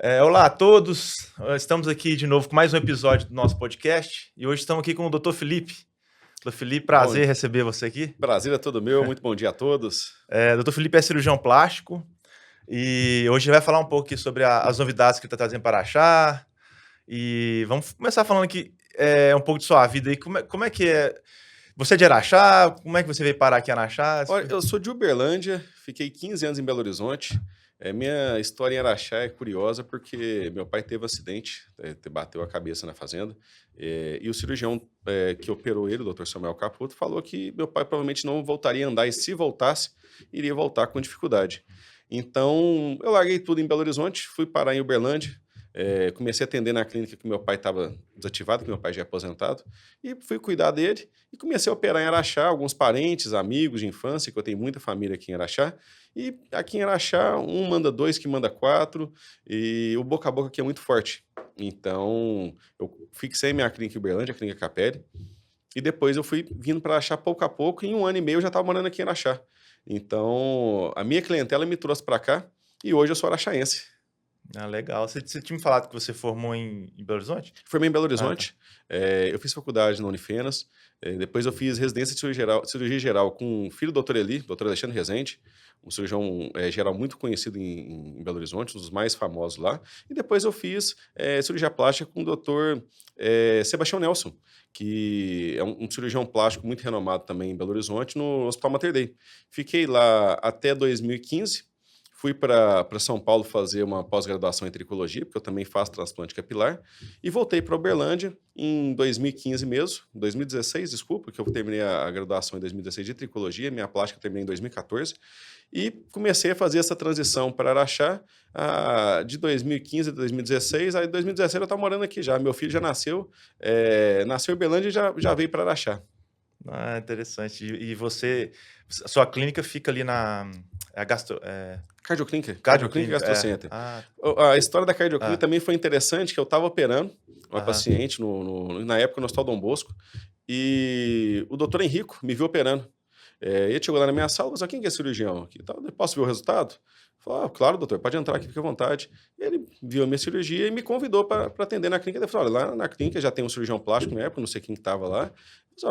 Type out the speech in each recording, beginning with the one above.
Olá a todos, estamos aqui de novo com mais um episódio do nosso podcast e hoje estamos aqui com o Dr. Felipe. Dr. Felipe, Bom, prazer receber você aqui. prazer é todo meu, muito bom dia a todos. Dr. Felipe é cirurgião plástico e hoje ele vai falar um pouco aqui sobre as novidades que ele está trazendo para Araxá e vamos começar falando aqui um pouco de sua vida aí. Como é que é? Você é de Araxá? Como é que você veio parar aqui em Araxá? Olha, eu sou de Uberlândia, fiquei 15 anos em Belo Horizonte. Minha história em Araxá é curiosa porque meu pai teve um acidente, bateu a cabeça na fazenda, e o cirurgião que operou ele, o Dr. Samuel Caputo, falou que meu pai provavelmente não voltaria a andar e se voltasse, iria voltar com dificuldade. Então, eu larguei tudo em Belo Horizonte, fui parar em Uberlândia, comecei a atender na clínica que meu pai estava desativado, que meu pai já é aposentado, e fui cuidar dele e comecei a operar em Araxá, alguns parentes, amigos de infância, que eu tenho muita família aqui em Araxá, e aqui em Araxá, um manda dois, que manda quatro, e o boca a boca aqui é muito forte. Então, eu fixei minha clínica em Uberlândia, a clínica Capelli, e depois eu fui vindo para Araxá pouco a pouco, e em 1 ano e meio eu já estava morando aqui em Araxá. Então, a minha clientela me trouxe para cá, e hoje eu sou araxaense. Ah, legal. Você tinha me falado que você formou em Belo Horizonte? Formei em Belo Ah, tá. Horizonte, eu fiz faculdade na Unifenas, depois eu fiz residência de cirurgia geral com o filho do Dr. Eli, Dr. Alexandre Rezende, um cirurgião geral muito conhecido em Belo Horizonte, um dos mais famosos lá, e depois eu fiz cirurgia plástica com o Dr. Sebastião Nelson, que é um cirurgião plástico muito renomado também em Belo Horizonte, no Hospital Mater Dei. Fiquei lá até 2015, fui para São Paulo fazer uma pós-graduação em tricologia, porque eu também faço transplante capilar, e voltei para Uberlândia em 2015 mesmo, 2016, desculpa, que eu terminei a graduação em 2016 de tricologia, minha plástica eu terminei em 2014, e comecei a fazer essa transição para Araxá de 2015 a 2016, aí em 2017 eu estava morando aqui já, meu filho já nasceu em Uberlândia e já veio para Araxá. Ah, interessante. E sua clínica fica ali na Cardioclínica Cardioclínica? Gastrocenter. Ah, A história da cardioclínica ah, também foi interessante, que eu estava operando uma aham. paciente, na época, no Hospital Dom Bosco, e o doutor Henrico me viu operando. Ele chegou lá na minha sala e falou: quem que é cirurgião aqui? Então, posso ver o resultado? Eu falei: claro, doutor, pode entrar aqui, fique à vontade. E ele viu a minha cirurgia e me convidou para atender na clínica. Ele falou: olha, lá na clínica já tem um cirurgião plástico na época, não sei quem estava lá.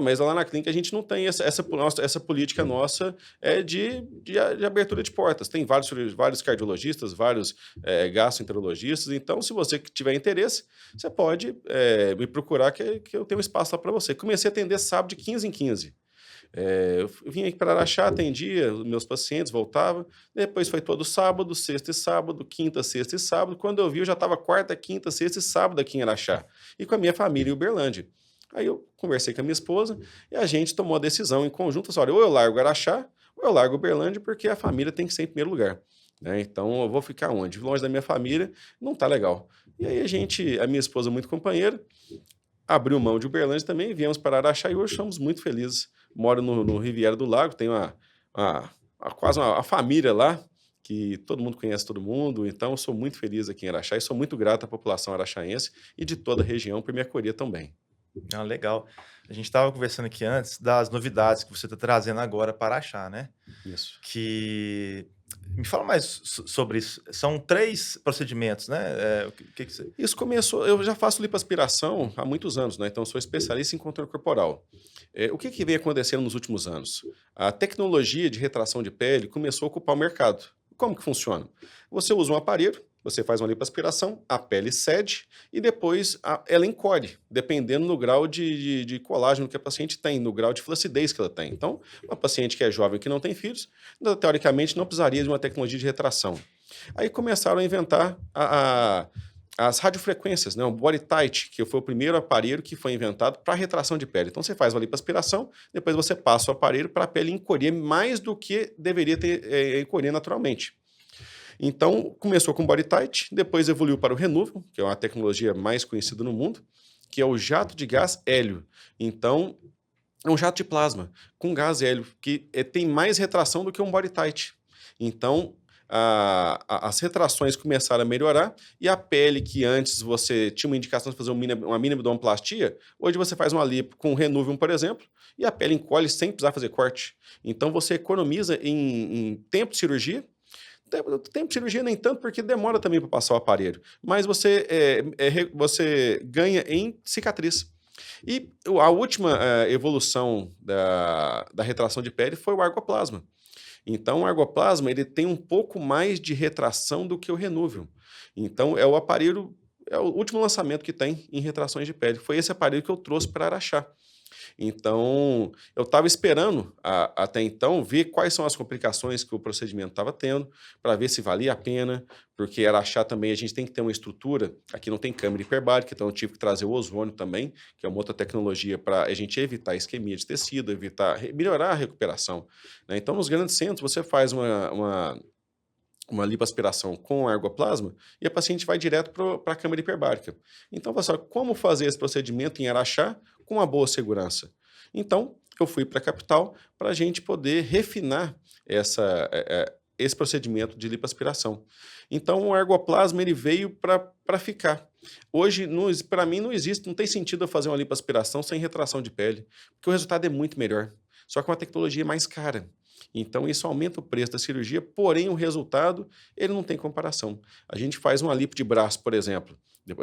Mas lá na clínica a gente não tem essa política nossa de abertura de portas. Tem vários cardiologistas, vários gastroenterologistas. Então, se você tiver interesse, você pode me procurar que eu tenho um espaço lá para você. Comecei a atender sábado de 15 em 15. Eu vim aqui para Araxá, atendia os meus pacientes, voltava. Depois foi todo sábado, sexta e sábado, quinta, sexta e sábado. Quando eu vi, eu já estava quarta, quinta, sexta e sábado aqui em Araxá. E com a minha família em Uberlândia. Aí eu conversei com a minha esposa e a gente tomou a decisão em conjunto, assim: olha, ou eu largo Araxá, ou eu largo Uberlândia, porque a família tem que ser em primeiro lugar. Né? Então eu vou ficar onde? Longe da minha família, não tá legal. E aí a minha esposa muito companheira, abriu mão de Uberlândia também, viemos para Araxá e hoje estamos muito felizes. Moro no Riviera do Lago, tenho quase uma família lá, que todo mundo conhece todo mundo, então eu sou muito feliz aqui em Araxá e sou muito grato à população araxaense e de toda a região por me acolher também. Ah, legal. A gente estava conversando aqui antes das novidades que você está trazendo agora para Araxá, né? Isso. Que me fala mais sobre isso. São 3 procedimentos, né? O que você... Isso começou, eu já faço lipoaspiração há muitos anos, né? Então sou especialista em controle corporal. O que vem acontecendo nos últimos anos? A tecnologia de retração de pele começou a ocupar o mercado. Como que funciona? Você usa um aparelho, você faz uma lipoaspiração, a pele cede e depois ela encolhe, dependendo do grau de colágeno que a paciente tem, no grau de flacidez que ela tem. Então, uma paciente que é jovem, que não tem filhos, teoricamente não precisaria de uma tecnologia de retração. Aí começaram a inventar as radiofrequências, né? O Body Tight, que foi o primeiro aparelho que foi inventado para retração de pele. Então você faz uma lipoaspiração, depois você passa o aparelho para a pele encolher mais do que deveria encolher naturalmente. Então começou com o Body Tight, depois evoluiu para o Renuvium, que é uma tecnologia mais conhecida no mundo, que é o jato de gás hélio. Então é um jato de plasma com gás hélio, que tem mais retração do que um Body Tight. Então as retrações começaram a melhorar e a pele que antes você tinha uma indicação de fazer uma mini abdominoplastia, hoje você faz uma lipo com o Renuvium, por exemplo, e a pele encolhe sem precisar fazer corte. Então você economiza em tempo de cirurgia, Tempo de cirurgia nem tanto, porque demora também para passar o aparelho. Mas você ganha em cicatriz. E a última evolução da retração de pele foi o argoplasma. Então, o argoplasma ele tem um pouco mais de retração do que o renúvel. Então, é o aparelho, é o último lançamento que tem em retrações de pele. Foi esse aparelho que eu trouxe para Araxá. Então, eu estava esperando até então ver quais são as complicações que o procedimento estava tendo, para ver se valia a pena, porque Araxá também a gente tem que ter uma estrutura. Aqui não tem câmera hiperbárica, então eu tive que trazer o ozônio também, que é uma outra tecnologia para a gente evitar isquemia de tecido, melhorar a recuperação, né? Então, nos grandes centros, você faz uma lipoaspiração com ergoplasma e a paciente vai direto para a câmara hiperbárica. Então, pessoal, como fazer esse procedimento em Araxá com uma boa segurança? Então, eu fui para a capital para a gente poder refinar esse procedimento de lipoaspiração. Então, o ergoplasma ele veio para ficar. Hoje, para mim, não tem sentido eu fazer uma lipoaspiração sem retração de pele, porque o resultado é muito melhor. Só que é uma tecnologia mais cara. Então, isso aumenta o preço da cirurgia, porém, o resultado, ele não tem comparação. A gente faz uma lipo de braço, por exemplo.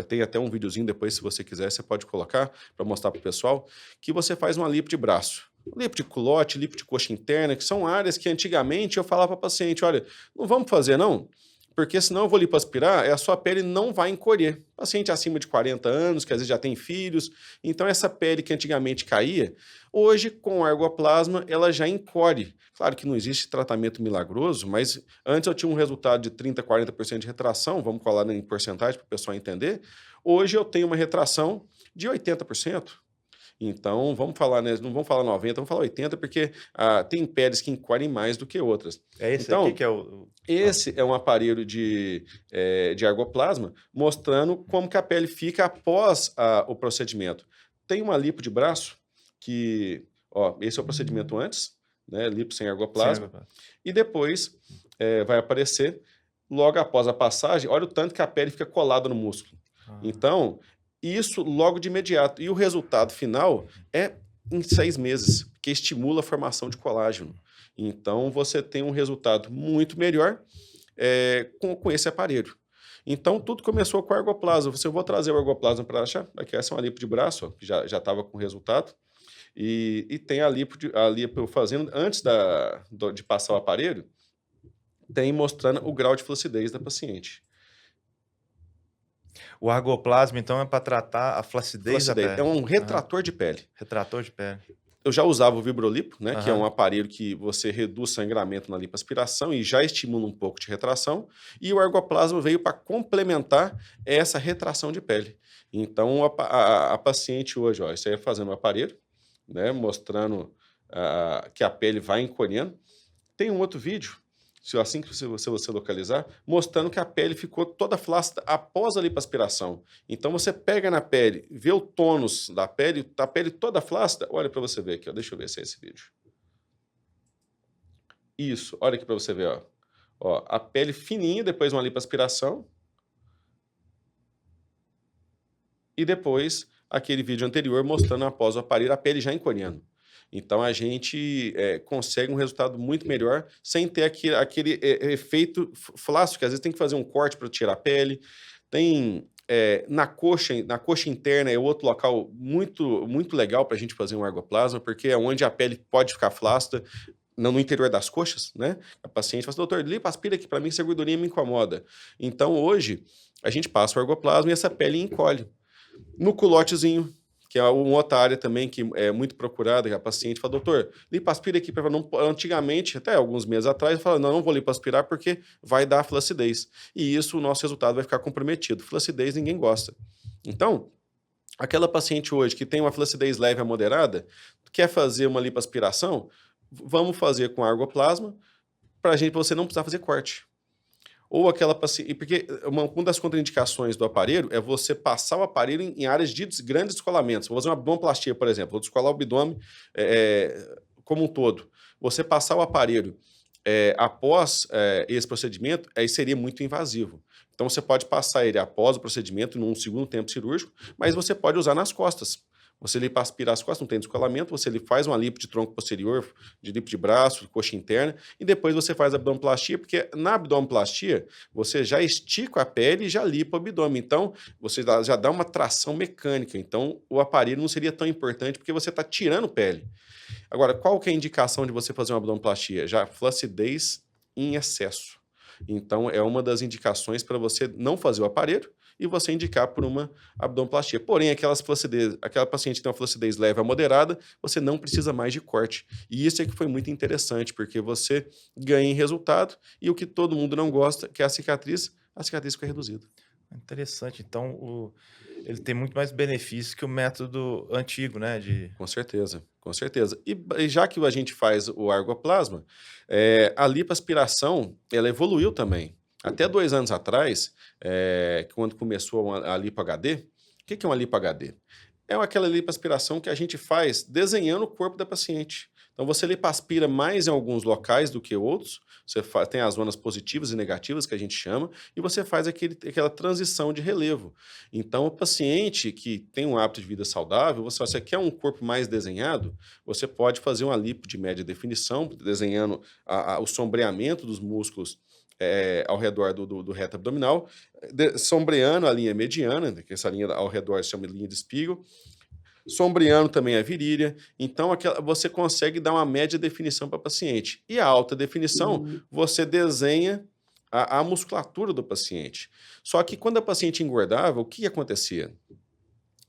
Tem até um videozinho depois, se você quiser, você pode colocar para mostrar para o pessoal, que você faz uma lipo de braço. Lipo de culote, lipo de coxa interna, que são áreas que antigamente eu falava para o paciente, olha, não vamos fazer não, porque senão eu vou lipoaspirar e a sua pele não vai encolher. Paciente acima de 40 anos, que às vezes já tem filhos, então essa pele que antigamente caía, hoje com o ergoplasma ela já encolhe. Claro que não existe tratamento milagroso, mas antes eu tinha um resultado de 30%, 40% de retração, vamos falar em porcentagem para o pessoal entender, hoje eu tenho uma retração de 80%. Então, vamos falar, né? Não vamos falar 90, vamos falar 80, porque tem peles que encolhem mais do que outras. É esse então, aqui que é o... Esse é um aparelho de ergoplasma mostrando como que a pele fica após o procedimento. Tem uma lipo de braço que, esse é o procedimento antes, né? Lipo sem ergoplasma. E depois vai aparecer, logo após a passagem, olha o tanto que a pele fica colada no músculo. Então, isso logo de imediato. E o resultado final é em 6 meses, que estimula a formação de colágeno. Então, você tem um resultado muito melhor com esse aparelho. Então, tudo começou com o ergoplasma. Eu vou trazer o ergoplasma para achar. Aqui, essa é uma lipo de braço, que já estava com resultado. E tem a lipo fazendo, antes de passar o aparelho, tem mostrando o grau de flacidez da paciente. O argoplasma, então, é para tratar a flacidez da pele? É um retrator de pele. Retrator de pele. Eu já usava o Vibrolipo, né, que é um aparelho que você reduz sangramento na lipoaspiração e já estimula um pouco de retração. E o ergoplasma veio para complementar essa retração de pele. Então, a paciente hoje, isso aí é fazendo o aparelho, né, mostrando que a pele vai encolhendo. Tem um outro vídeo, assim que você localizar, mostrando que a pele ficou toda flácida após a lipoaspiração. Então, você pega na pele, vê o tônus da pele toda flácida. Olha para você ver aqui, deixa eu ver se é esse vídeo. Isso, olha aqui para você ver. A pele fininha depois de uma lipoaspiração. E depois, aquele vídeo anterior mostrando após o aparelho, a pele já encolhendo. Então, a gente consegue um resultado muito melhor sem ter aquele efeito flácido, que às vezes tem que fazer um corte para tirar a pele. Tem na coxa interna é outro local muito, muito legal para a gente fazer um ergoplasma, porque é onde a pele pode ficar flácida, não no interior das coxas, né? A paciente fala assim, doutor, lipoaspira aqui para mim, essa gordurinha me incomoda. Então, hoje, a gente passa o ergoplasma e essa pele encolhe. No culotezinho, que é uma outra área também que é muito procurada, que a paciente fala, doutor, lipoaspira aqui. Antigamente, até alguns meses atrás, eu falava, não vou lipoaspirar porque vai dar flacidez. E isso, o nosso resultado vai ficar comprometido. Flacidez ninguém gosta. Então, aquela paciente hoje que tem uma flacidez leve a moderada, quer fazer uma lipoaspiração, vamos fazer com argoplasma para você não precisar fazer corte. Ou aquela paciente... Porque uma das contraindicações do aparelho é você passar o aparelho em áreas de grandes descolamentos. Vou fazer uma abdominoplastia, por exemplo. Vou descolar o abdômen como um todo. Você passar o aparelho após esse procedimento, aí seria muito invasivo. Então, você pode passar ele após o procedimento, num segundo tempo cirúrgico, mas você pode usar nas costas. Você lipoaspira as costas, não tem descolamento, você faz uma lipo de tronco posterior, de lipo de braço, coxa interna, e depois você faz a abdominoplastia, porque na abdominoplastia você já estica a pele e já limpa o abdômen. Então, você já dá uma tração mecânica. Então, o aparelho não seria tão importante porque você está tirando pele. Agora, qual que é a indicação de você fazer uma abdominoplastia? Já flacidez em excesso. Então, é uma das indicações para você não fazer o aparelho e você indicar por uma abdominoplastia. Porém, aquela paciente que tem uma flacidez leve a moderada, você não precisa mais de corte. E isso é que foi muito interessante, porque você ganha em resultado e o que todo mundo não gosta, que é a cicatriz fica reduzida. Interessante. Então, ele tem muito mais benefícios que o método antigo, né? Com certeza, com certeza. E já que a gente faz o argoplasma, a lipoaspiração, ela evoluiu também. Até 2 anos atrás, quando começou a lipo HD, o que é uma lipo HD? É aquela lipoaspiração que a gente faz desenhando o corpo da paciente. Então, você lipoaspira mais em alguns locais do que outros, você tem as zonas positivas e negativas, que a gente chama, e você faz aquela transição de relevo. Então, o paciente que tem um hábito de vida saudável, você quer um corpo mais desenhado, você pode fazer uma lipo de média definição, desenhando o sombreamento dos músculos ao redor do reto abdominal, sombreando a linha mediana, que essa linha ao redor se chama linha de Spiegel, sombreando também a virilha. Então, você consegue dar uma média definição para o paciente. E a alta definição, você desenha a musculatura do paciente. Só que quando a paciente engordava, o que acontecia?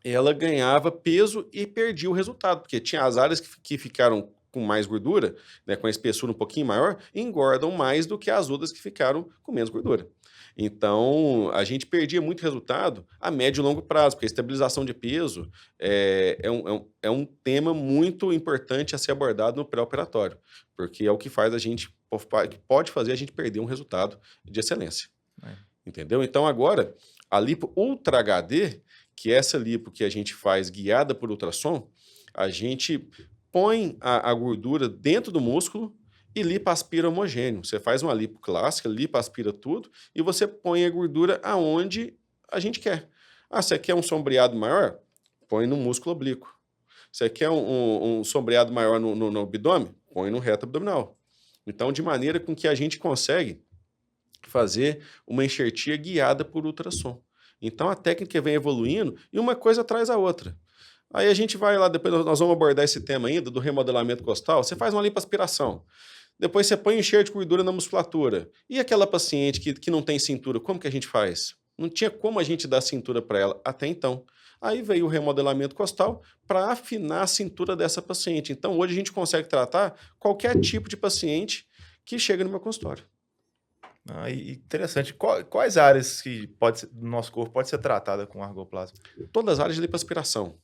Ela ganhava peso e perdia o resultado, porque tinha as áreas que ficaram com mais gordura, né, com a espessura um pouquinho maior, engordam mais do que as outras que ficaram com menos gordura. Então, a gente perdia muito resultado a médio e longo prazo, porque a estabilização de peso é um tema muito importante a ser abordado no pré-operatório, porque é o que faz que pode fazer a gente perder um resultado de excelência. Entendeu? Então, agora, a lipo Ultra HD, que é essa lipo que a gente faz guiada por ultrassom, a gente põe a gordura dentro do músculo e lipoaspira homogêneo. Você faz uma lipo clássica, lipoaspira tudo e você põe a gordura aonde a gente quer. Você quer um sombreado maior? Põe no músculo oblíquo. Você quer um sombreado maior no abdômen? Põe no reto abdominal. Então, de maneira com que a gente consegue fazer uma enxertia guiada por ultrassom. Então, a técnica vem evoluindo e uma coisa traz a outra. Aí a gente vai lá, depois nós vamos abordar esse tema ainda, do remodelamento costal. Você faz uma lipoaspiração. Depois você põe um enxerto de gordura na musculatura. E aquela paciente que não tem cintura, como que a gente faz? Não tinha como a gente dar cintura para ela até então. Aí veio o remodelamento costal para afinar a cintura dessa paciente. Então, hoje a gente consegue tratar qualquer tipo de paciente que chega no meu consultório. Interessante. Quais áreas do nosso corpo pode ser tratada com argoplasma? Todas as áreas de lipoaspiração.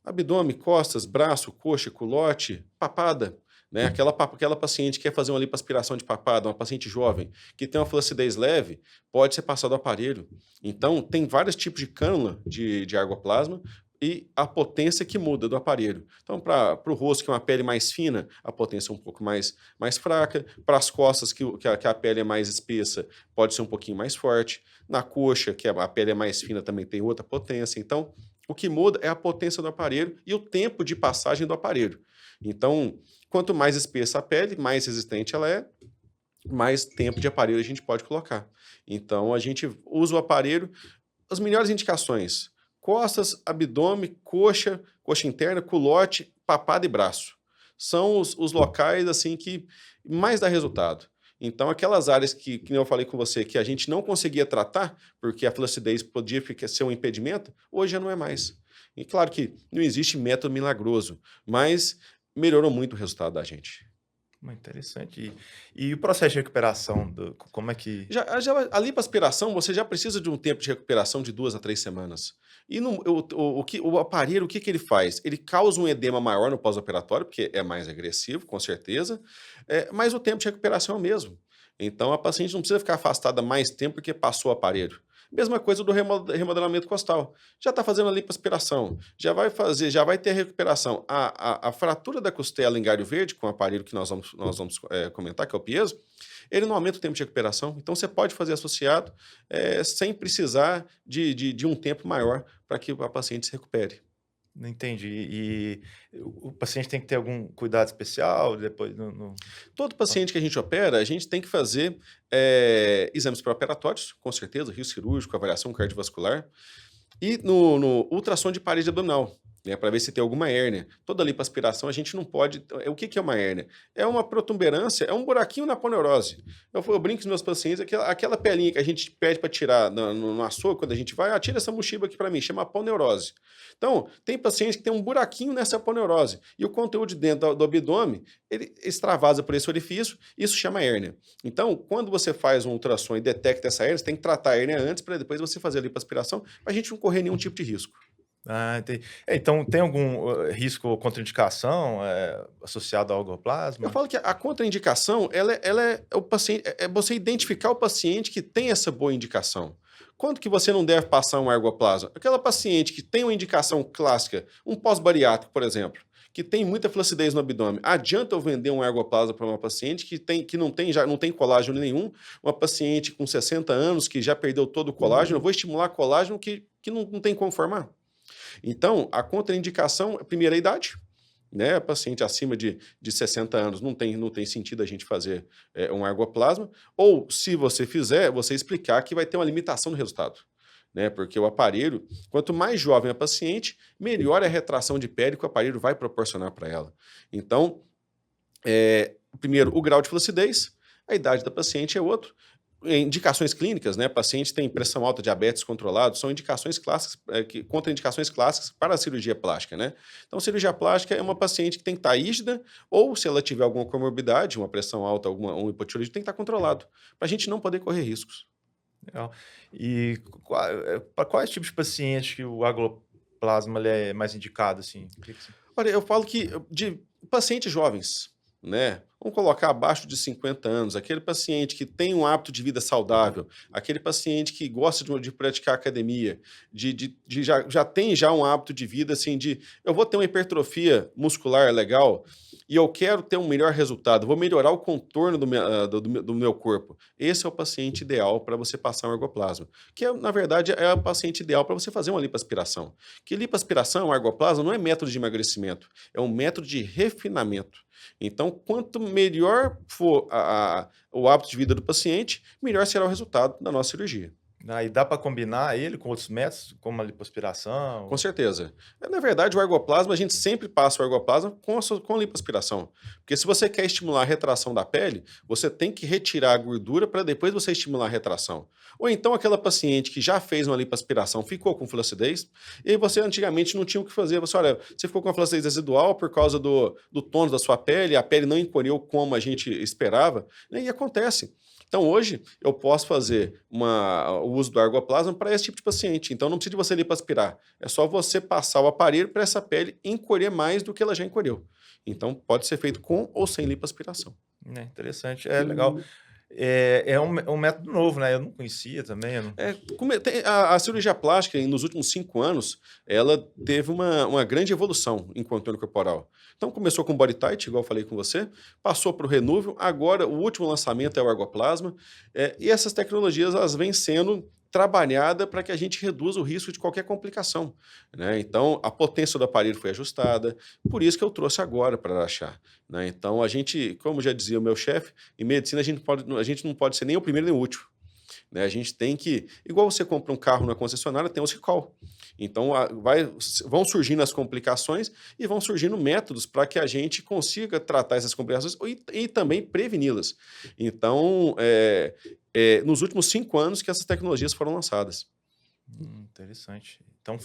Abdômen, costas, braço, coxa, culote, papada. Né? Aquela paciente que quer fazer uma lipoaspiração de papada, uma paciente jovem, que tem uma flacidez leve, pode ser passado o aparelho. Então, tem vários tipos de cânula de argoplasma e a potência que muda do aparelho. Então, para o rosto, que é uma pele mais fina, a potência é um pouco mais fraca. Para as costas, que a pele é mais espessa, pode ser um pouquinho mais forte. Na coxa, que a pele é mais fina, também tem outra potência. Então, o que muda é a potência do aparelho e o tempo de passagem do aparelho. Então, quanto mais espessa a pele, mais resistente ela é, mais tempo de aparelho a gente pode colocar. Então, a gente usa o aparelho, as melhores indicações: costas, abdômen, coxa interna, culote, papada e braço. São os locais assim que mais dá resultado. Então, aquelas áreas que eu falei com você, que a gente não conseguia tratar, porque a flacidez podia ser um impedimento, hoje já não é mais. E claro que não existe método milagroso, mas melhorou muito o resultado da gente. Muito interessante. E o processo de recuperação, como é que... A lipoaspiração, você já precisa de um tempo de recuperação de 2 a 3 semanas. E o aparelho, o que ele faz? Ele causa um edema maior no pós-operatório, porque é mais agressivo, com certeza, mas o tempo de recuperação é o mesmo. Então, a paciente não precisa ficar afastada mais tempo porque passou o aparelho. Mesma coisa do remodelamento costal. Já está fazendo a lipoaspiração, já vai ter a recuperação. A fratura da costela em galho verde, com o aparelho que nós vamos comentar, que é o piezo, ele não aumenta o tempo de recuperação. Então, você pode fazer associado sem precisar de um tempo maior para que a paciente se recupere. Não entendi. E o paciente tem que ter algum cuidado especial depois no... Todo paciente que a gente opera, a gente tem que fazer exames pré-operatórios, com certeza, risco cirúrgico, avaliação cardiovascular, e no ultrassom de parede abdominal, né, para ver se tem alguma hérnia. Toda lipoaspiração a gente não pode. O que que é uma hérnia? É uma protuberância, é um buraquinho na aponeurose. Eu brinco com os meus pacientes, aquela pelinha que a gente pede para tirar no açougue, quando a gente vai, tira essa mochiba aqui para mim, chama aponeurose. Então, tem pacientes que tem um buraquinho nessa aponeurose, e o conteúdo de dentro do abdômen, ele extravasa por esse orifício, isso chama hérnia. Então, quando você faz um ultrassom e detecta essa hérnia, você tem que tratar a hérnia antes, para depois você fazer a lipoaspiração, para a gente não correr nenhum tipo de risco. Ah, entendi. Então, tem algum risco ou contraindicação associado ao Eu algoplasma? falo que a contraindicação, ela é o paciente, é você identificar o paciente que tem essa boa indicação. Quando que você não deve passar um ergoplasma? Aquela paciente que tem uma indicação clássica, um pós-bariátrico, por exemplo, que tem muita flacidez no abdômen. Adianta eu vender um ergoplasma para uma paciente que não tem colágeno nenhum, uma paciente com 60 anos que já perdeu todo o colágeno, eu vou estimular colágeno que não tem como formar? Então, a contraindicação, primeiro, a idade, né? Paciente acima de 60 anos não tem sentido a gente fazer um ergoplasma. Ou, se você fizer, você explicar que vai ter uma limitação no resultado. Né? Porque o aparelho, quanto mais jovem a paciente, melhor é a retração de pele que o aparelho vai proporcionar para ela. Então, primeiro, o grau de flacidez, a idade da paciente é outro. Indicações clínicas, né? Paciente tem pressão alta, diabetes controlado, são indicações clássicas, contraindicações clássicas para a cirurgia plástica, né? Então, cirurgia plástica é uma paciente que tem que estar rígida, ou se ela tiver alguma comorbidade, uma pressão alta, um hipotireoidismo, tem que estar controlado, para a gente não poder correr riscos. Legal. E para quais tipos de pacientes que o algoplasma ele é mais indicado, assim? Olha, eu falo que de pacientes jovens, né? Vamos colocar abaixo de 50 anos, aquele paciente que tem um hábito de vida saudável, aquele paciente que gosta de praticar academia, já tem um hábito de vida assim eu vou ter uma hipertrofia muscular legal e eu quero ter um melhor resultado, vou melhorar o contorno do meu corpo. Esse é o paciente ideal para você passar um ergoplasma, que na verdade é o paciente ideal para você fazer uma lipoaspiração. Que lipoaspiração, ergoplasma, não é método de emagrecimento, é um método de refinamento. Então, quanto melhor for o hábito de vida do paciente, melhor será o resultado da nossa cirurgia. E dá para combinar ele com outros métodos, como a lipoaspiração? Com certeza. Na verdade, o ergoplasma, a gente sempre passa o ergoplasma com a lipoaspiração. Porque se você quer estimular a retração da pele, você tem que retirar a gordura para depois você estimular a retração. Ou então aquela paciente que já fez uma lipoaspiração ficou com flacidez, e você antigamente não tinha o que fazer. Você ficou com a flacidez residual por causa do tônus da sua pele, a pele não encolheu como a gente esperava, né? E acontece. Então, hoje, eu posso fazer o uso do ergoplasma para esse tipo de paciente. Então, não precisa de você lipoaspirar. É só você passar o aparelho para essa pele encolher mais do que ela já encolheu. Então, pode ser feito com ou sem lipoaspiração. Interessante, legal. É um método novo, né? Eu não conhecia também. A cirurgia plástica, nos últimos 5 anos, ela teve uma grande evolução em contorno corporal. Então, começou com o Body Tight, igual eu falei com você, passou para o Renuvium, agora o último lançamento é o ergoplasma, e essas tecnologias elas vêm sendo trabalhadas para que a gente reduza o risco de qualquer complicação, né? Então, a potência do aparelho foi ajustada, por isso que eu trouxe agora para Araxá, né? Então, a gente, como já dizia o meu chefe, em medicina a gente não pode ser nem o primeiro nem o último, né? A gente tem que, igual você compra um carro na concessionária, tem os recall. Então, vão surgindo as complicações e vão surgindo métodos para que a gente consiga tratar essas complicações e também preveni-las. Então, nos últimos 5 anos que essas tecnologias foram lançadas. Interessante. Então,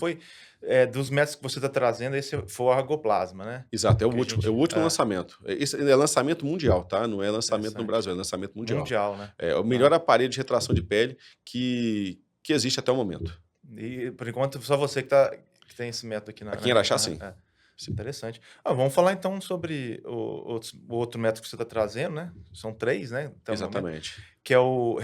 dos métodos que você está trazendo, esse foi o ergoplasma, né? Exato, é o último lançamento. Esse é lançamento mundial, tá? Não é lançamento no Brasil, é lançamento mundial. Mundial, né? É o melhor aparelho de retração de pele que existe até o momento. E, por enquanto, só você que tem esse método aqui Aqui em Araxá, sim. Interessante. Vamos falar, então, sobre o outro método que você está trazendo, né? São 3, né? Exatamente. Que é o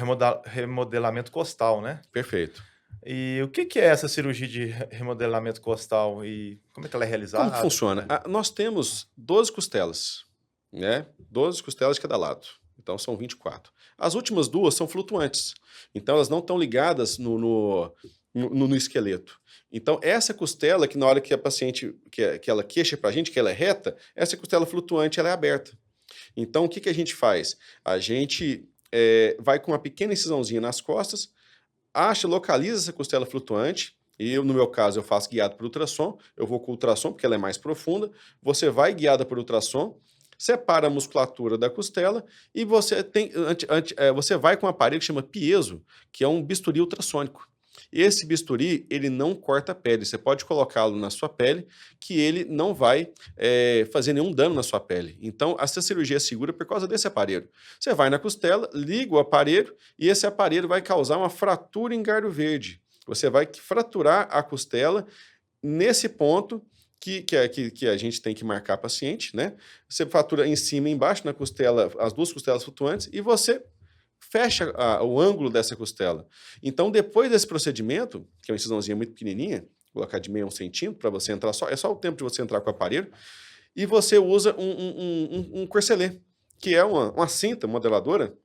remodelamento costal, né? Perfeito. E o que é essa cirurgia de remodelamento costal e como é que ela é realizada? Como que funciona? Nós temos 12 costelas, né? 12 costelas de cada lado. Então, são 24. As últimas 2 são flutuantes. Então, elas não estão ligadas no esqueleto. Então, essa costela, que na hora que a paciente, que ela queixa para a gente, que ela é reta, essa costela flutuante, ela é aberta. Então, o que a gente faz? A gente vai com uma pequena incisãozinha nas costas, localiza essa costela flutuante, e no meu caso, eu faço guiado por ultrassom, eu vou com ultrassom, porque ela é mais profunda, você vai guiada por ultrassom, separa a musculatura da costela e você vai com um aparelho que chama piezo, que é um bisturi ultrassônico. Esse bisturi, ele não corta a pele. Você pode colocá-lo na sua pele, que ele não vai fazer nenhum dano na sua pele. Então, essa cirurgia é segura por causa desse aparelho. Você vai na costela, liga o aparelho, e esse aparelho vai causar uma fratura em galho verde. Você vai fraturar a costela nesse ponto que a gente tem que marcar paciente, né? Você fratura em cima e embaixo, na costela, as duas costelas flutuantes, e você fecha o ângulo dessa costela. Então, depois desse procedimento, que é uma incisãozinha muito pequenininha, vou colocar de meio a 1 centímetro para você entrar é só o tempo de você entrar com o aparelho, e você usa um corselet, que é uma cinta modeladora,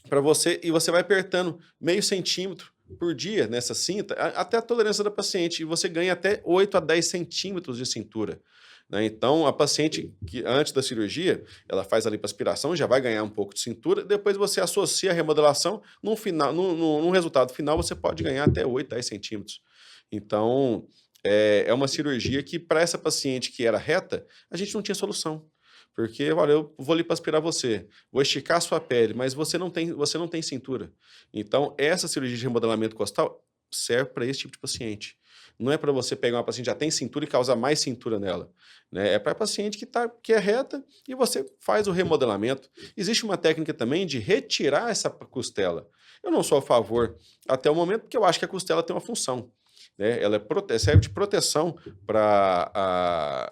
para você, e você vai apertando meio centímetro por dia nessa cinta, até a tolerância da paciente, e você ganha até 8 a 10 centímetros de cintura. Né? Então, a paciente que antes da cirurgia, ela faz a lipoaspiração, já vai ganhar um pouco de cintura, depois você associa a remodelação, no resultado final você pode ganhar até 8, 10 centímetros. Então, é uma cirurgia que, para essa paciente que era reta, a gente não tinha solução. Porque, olha, eu vou lipoaspirar você, vou esticar a sua pele, mas você não tem cintura. Então, essa cirurgia de remodelamento costal serve para esse tipo de paciente. Não é para você pegar uma paciente que já tem cintura e causar mais cintura nela. Né? É para paciente que é reta e você faz o remodelamento. Existe uma técnica também de retirar essa costela. Eu não sou a favor até o momento, porque eu acho que a costela tem uma função. Né? Ela serve de proteção para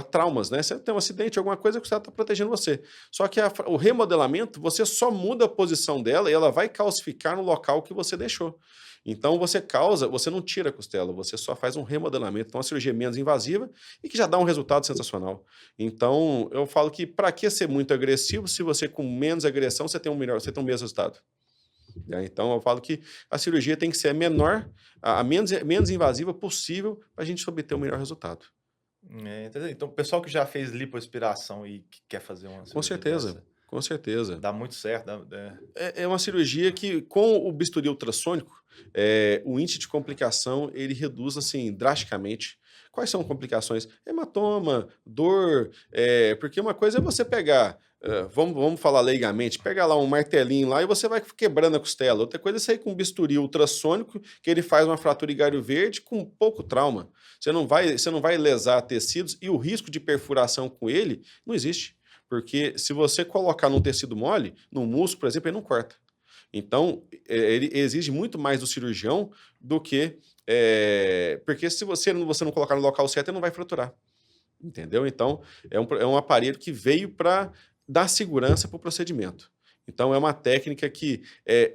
traumas, né? Você tem um acidente, alguma coisa, que o costela está protegendo você. Só que o remodelamento, você só muda a posição dela e ela vai calcificar no local que você deixou. Então, você não tira a costela, você só faz um remodelamento. Então, uma cirurgia menos invasiva e que já dá um resultado sensacional. Então, eu falo que para que ser muito agressivo, se você com menos agressão, você tem um mesmo resultado. Então, eu falo que a cirurgia tem que ser a menos invasiva possível para a gente obter o melhor resultado. Então, o pessoal que já fez lipoaspiração e que quer fazer uma Com cirurgia certeza, dessa, com certeza. dá muito certo. É uma cirurgia que, com o bisturi ultrassônico, o índice de complicação ele reduz assim drasticamente. Quais são complicações? Hematoma, dor, porque uma coisa é você pegar, vamos falar leigamente, pegar lá um martelinho lá e você vai quebrando a costela. Outra coisa é sair com um bisturi ultrassônico, que ele faz uma fratura em galho verde com pouco trauma. Você não vai lesar tecidos e o risco de perfuração com ele não existe. Porque se você colocar num tecido mole, no músculo, por exemplo, ele não corta. Então, ele exige muito mais do cirurgião do que... porque se você não colocar no local certo, ele não vai fraturar. Entendeu? Então, é um aparelho que veio para dar segurança para o procedimento. Então, é uma técnica que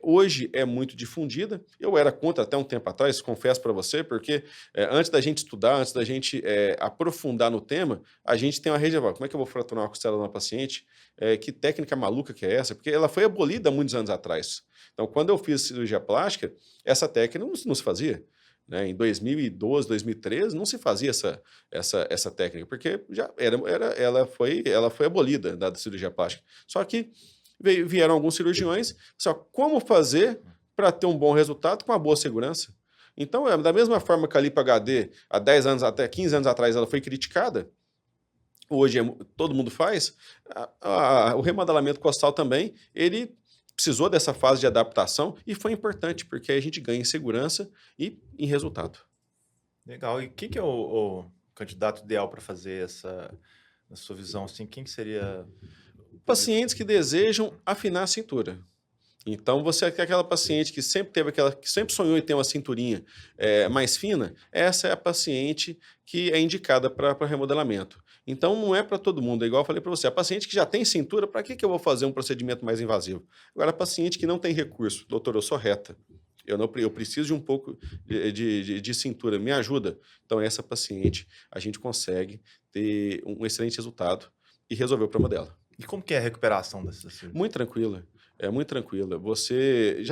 hoje é muito difundida. Eu era contra até um tempo atrás, confesso para você, porque antes da gente estudar, antes da gente aprofundar no tema, a gente tem uma rede de como é que eu vou fraturar uma costela de uma paciente? Que técnica maluca que é essa? Porque ela foi abolida há muitos anos atrás. Então, quando eu fiz cirurgia plástica, essa técnica não se fazia. Né? Em 2012, 2013, não se fazia essa técnica, porque já ela foi abolida da cirurgia plástica. Só que vieram alguns cirurgiões, só como fazer para ter um bom resultado com uma boa segurança. Então, da mesma forma que a Lipo HD, há 10 anos, até 15 anos atrás, ela foi criticada, hoje todo mundo faz, o remodelamento costal também, ele precisou dessa fase de adaptação e foi importante, porque aí a gente ganha em segurança e em resultado. Legal. E quem que é o candidato ideal para fazer na sua visão, assim, quem que seria... Pacientes que desejam afinar a cintura. Então, você é aquela paciente que sempre sonhou em ter uma cinturinha mais fina, essa é a paciente que é indicada para remodelamento. Então, não é para todo mundo, é igual eu falei para você, a paciente que já tem cintura, para que eu vou fazer um procedimento mais invasivo? Agora, a paciente que não tem recurso, doutor, eu sou reta, eu preciso de um pouco de cintura, me ajuda. Então, essa paciente, a gente consegue ter um excelente resultado e resolver o problema dela. E como que é a recuperação dessa cirurgia? Muito tranquila. É muito tranquila. Você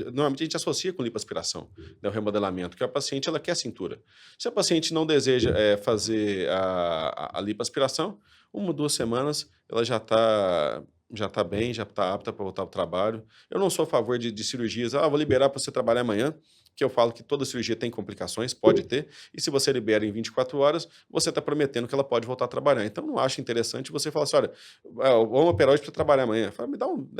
normalmente a gente associa com lipoaspiração, né, o remodelamento, que a paciente ela quer cintura. Se a paciente não deseja fazer a lipoaspiração, 1 ou 2 semanas ela já tá bem, já está apta para voltar ao trabalho. Eu não sou a favor de cirurgias, vou liberar para você trabalhar amanhã, que eu falo que toda cirurgia tem complicações, pode ter, e se você libera em 24 horas, você está prometendo que ela pode voltar a trabalhar. Então, não acho interessante você falar assim, olha, vamos operar hoje para trabalhar amanhã. Fala,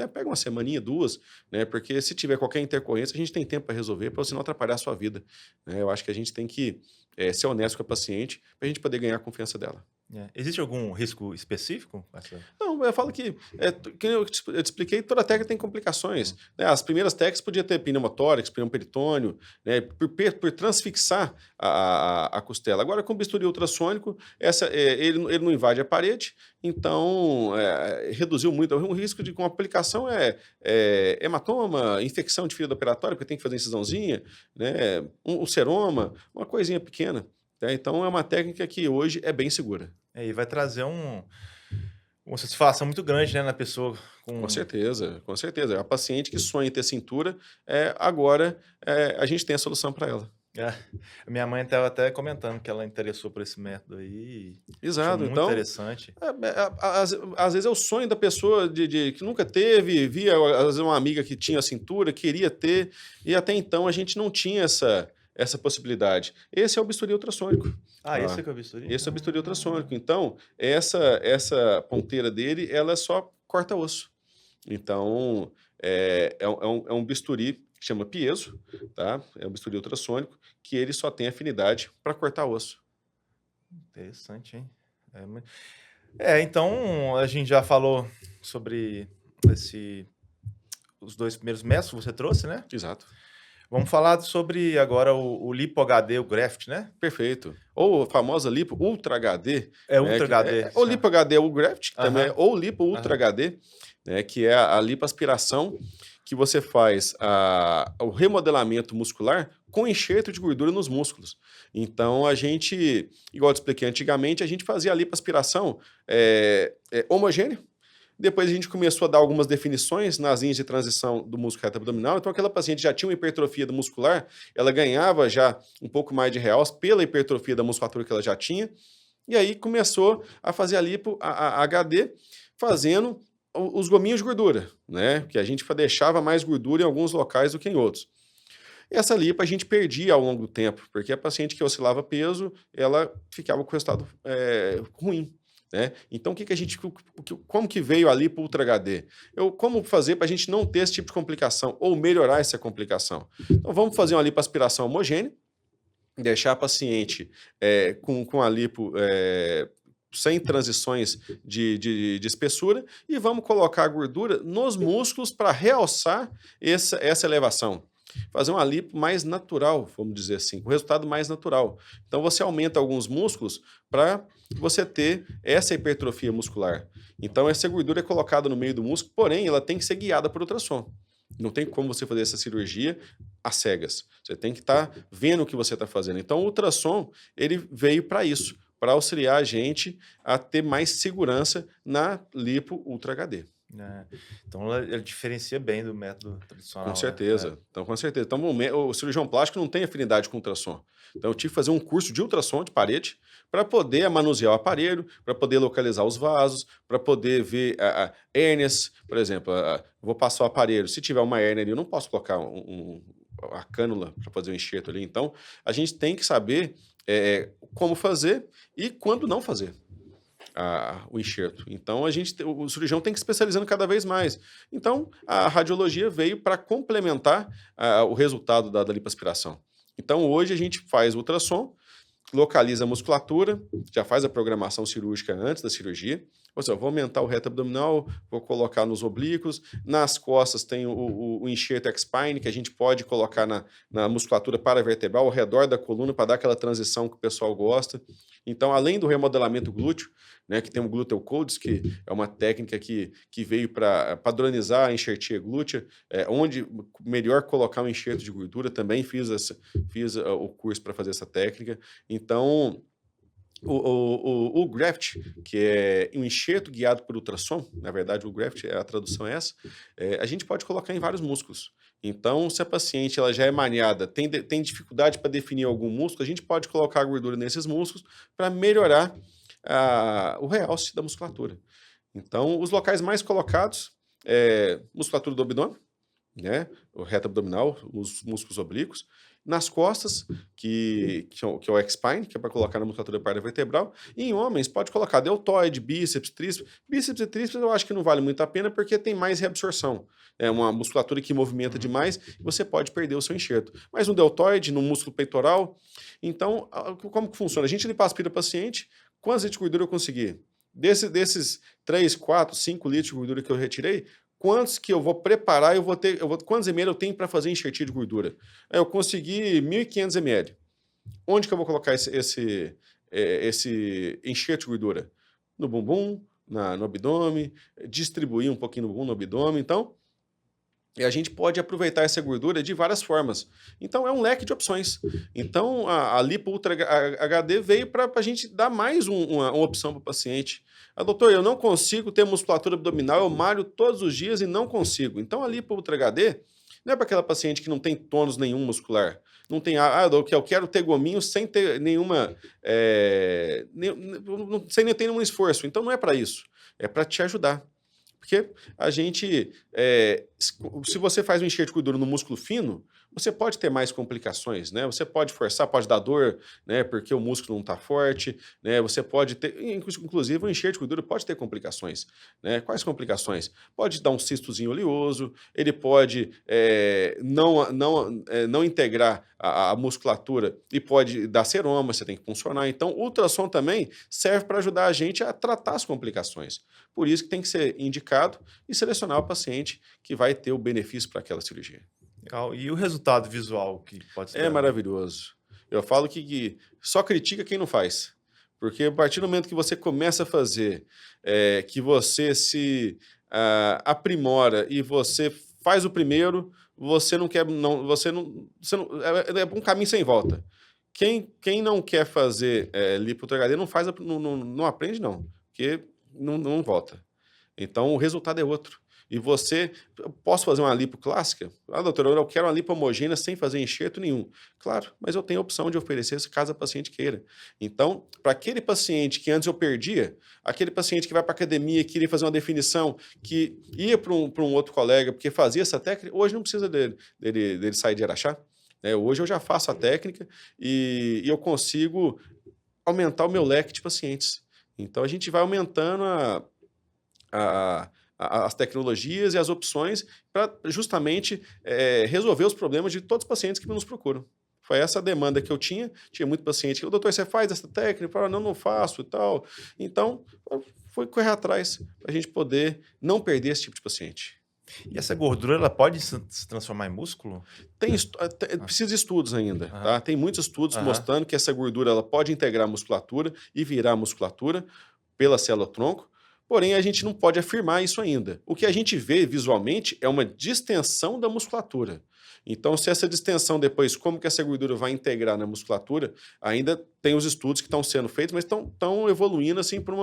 pega uma semaninha, 2, né? Porque se tiver qualquer intercorrência, a gente tem tempo para resolver, para você não atrapalhar a sua vida, né? Eu acho que a gente tem que ser honesto com a paciente para a gente poder ganhar a confiança dela. Existe algum risco específico? Não, eu falo que eu te expliquei, toda técnica tem complicações, né? As primeiras técnicas podia ter pneumotórax, pneumoperitônio, né? Por transfixar a costela. Agora, com bisturi ultrassônico, ele não invade a parede, então reduziu muito. O risco com aplicação hematoma, infecção de ferida operatória, porque tem que fazer incisãozinha, né? Um seroma, uma coisinha pequena. Tá? Então, é uma técnica que hoje é bem segura. E vai trazer uma satisfação muito grande, né, na pessoa. Com certeza, com certeza. A paciente que sonha em ter cintura, agora a gente tem a solução para ela. A minha mãe estava até comentando que ela interessou por esse método aí. Exato, muito então, interessante. Às vezes é o sonho da pessoa que nunca teve, via às vezes uma amiga que tinha cintura, queria ter, e até então a gente não tinha essa possibilidade. Esse é o bisturi ultrassônico. Esse é o bisturi? Esse é o bisturi ultrassônico. Então, essa ponteira dele, ela só corta osso. Então, é um bisturi que chama piezo, tá? É um bisturi ultrassônico, que ele só tem afinidade para cortar osso. Interessante, hein? Então, a gente já falou sobre os 2 primeiros métodos que você trouxe, né? Exato. Vamos falar sobre agora o Lipo HD, o Graft, né? Perfeito. Ou a famosa Lipo Ultra HD. Ultra HD. Ou Lipo HD ou Graft, que também é, ou Lipo Ultra HD, né, que é a lipoaspiração que você faz o remodelamento muscular com enxerto de gordura nos músculos. Então, a gente, igual eu te expliquei antigamente, a gente fazia a lipoaspiração homogênea. Depois a gente começou a dar algumas definições nas linhas de transição do músculo reto abdominal. Então, aquela paciente já tinha uma hipertrofia muscular, ela ganhava já um pouco mais de realce pela hipertrofia da musculatura que ela já tinha. E aí começou a fazer a lipo, a HD, fazendo os gominhos de gordura, né? Que a gente deixava mais gordura em alguns locais do que em outros. Essa lipo a gente perdia ao longo do tempo, porque a paciente que oscilava peso, ela ficava com resultado ruim. Né? Então, como que veio a lipo Ultra HD? Como fazer para a gente não ter esse tipo de complicação ou melhorar essa complicação? Então, vamos fazer uma lipoaspiração homogênea, deixar a paciente com a lipo sem transições de espessura e vamos colocar a gordura nos músculos para realçar essa elevação. Fazer uma lipo mais natural, vamos dizer assim, com resultado mais natural. Então, você aumenta alguns músculos para você ter essa hipertrofia muscular. Então, essa gordura é colocada no meio do músculo, porém, ela tem que ser guiada por ultrassom. Não tem como você fazer essa cirurgia às cegas. Você tem que estar vendo o que você está fazendo. Então, o ultrassom, ele veio para isso, para auxiliar a gente a ter mais segurança na lipo Ultra HD. Então, ele diferencia bem do método tradicional. Com certeza. Então, com certeza. Então, o cirurgião plástico não tem afinidade com ultrassom. Então, eu tive que fazer um curso de ultrassom de parede para poder manusear o aparelho, para poder localizar os vasos, para poder ver hérnias, por exemplo. Vou passar o aparelho. Se tiver uma hérnia ali, eu não posso colocar a cânula para fazer o enxerto ali. Então, a gente tem que saber como fazer e quando não fazer o enxerto. Então, o cirurgião tem que se especializando cada vez mais. Então, a radiologia veio para complementar o resultado da lipoaspiração. Então, hoje a gente faz ultrassom, localiza a musculatura, já faz a programação cirúrgica antes da cirurgia. Ou seja, vou aumentar o reto abdominal, vou colocar nos oblíquos, nas costas tem o enxerto X-spine, que a gente pode colocar na musculatura paravertebral, ao redor da coluna, para dar aquela transição que o pessoal gosta. Então, além do remodelamento glúteo, né, que tem o Gluteal Codes, que é uma técnica que veio para padronizar a enxertia glútea, onde melhor colocar um enxerto de gordura, também fiz o curso para fazer essa técnica. Então, O graft, que é um enxerto guiado por ultrassom, na verdade o graft, a tradução é essa, a gente pode colocar em vários músculos. Então, se a paciente ela já é maniada, tem dificuldade para definir algum músculo, a gente pode colocar a gordura nesses músculos para melhorar o realce da musculatura. Então, os locais mais colocados musculatura do abdômen, né? O reto abdominal, os músculos oblíquos. Nas costas, que é o X-spine, que é para colocar na musculatura paravertebral. E em homens, pode colocar deltoide, bíceps, tríceps. Bíceps e tríceps eu acho que não vale muito a pena porque tem mais reabsorção. É uma musculatura que movimenta demais e você pode perder o seu enxerto. Mas no deltoide, no músculo peitoral. Então, como que funciona? A gente lipoaspira o paciente, quantos litros de gordura eu consegui? Desses 3, 4, 5 litros de gordura que eu retirei, quantos que eu vou preparar, quantos ml eu tenho para fazer enxertia de gordura? Eu consegui 1.500 ml. Onde que eu vou colocar esse enxerto de gordura? No bumbum, no abdômen, distribuir um pouquinho no bumbum, no abdômen. Então, a gente pode aproveitar essa gordura de várias formas. Então, é um leque de opções. Então, a Lipo Ultra HD veio para a gente dar mais uma opção para o paciente. Doutor, eu não consigo ter musculatura abdominal, eu malho todos os dias e não consigo. Então, a Lipo Ultra HD não é para aquela paciente que não tem tônus nenhum muscular. Não tem, eu quero ter gominho sem ter nenhuma... sem ter nenhum esforço. Então, não é para isso. É para te ajudar. Porque a gente, se você faz um enxerto de gordura no músculo fino, você pode ter mais complicações, né? Você pode forçar, pode dar dor, né? Porque o músculo não está forte, né? Você pode ter, inclusive, o enxerto de gordura pode ter complicações, né? Quais complicações? Pode dar um cistozinho oleoso, ele pode não integrar a musculatura e pode dar seroma, você tem que funcionar. Então, o ultrassom também serve para ajudar a gente a tratar as complicações. Por isso que tem que ser indicado e selecionar o paciente que vai ter o benefício para aquela cirurgia. Legal. E o resultado visual que pode ser? É maravilhoso. Eu falo que só critica quem não faz. Porque a partir do momento que você começa a fazer, que você se aprimora e você faz o primeiro, você não quer. É um caminho sem volta. Quem não quer fazer lipo HD não faz, não aprende, não. Porque não volta. Então o resultado é outro. E posso fazer uma lipo clássica? Doutor, eu quero uma lipo homogênea sem fazer enxerto nenhum. Claro, mas eu tenho a opção de oferecer isso caso a paciente queira. Então, para aquele paciente que antes eu perdia, aquele paciente que vai para a academia, que queria fazer uma definição, que ia para um outro colega, porque fazia essa técnica, hoje não precisa dele sair de Araxá. Hoje eu já faço a técnica e eu consigo aumentar o meu leque de pacientes. Então, a gente vai aumentando as tecnologias e as opções para justamente resolver os problemas de todos os pacientes que nos procuram. Foi essa a demanda que eu tinha. Tinha muito paciente que, doutor, você faz essa técnica? Eu falava, não faço e tal. Então, foi correr atrás para a gente poder não perder esse tipo de paciente. E essa gordura, ela pode se transformar em músculo? Precisa de estudos ainda, tá? Tem muitos estudos mostrando que essa gordura ela pode integrar a musculatura e virar a musculatura pela célula-tronco, porém a gente não pode afirmar isso ainda. O que a gente vê visualmente é uma distensão da musculatura. Então, se essa distensão depois, como que essa gordura vai integrar na musculatura, ainda tem os estudos que estão sendo feitos, mas estão evoluindo assim para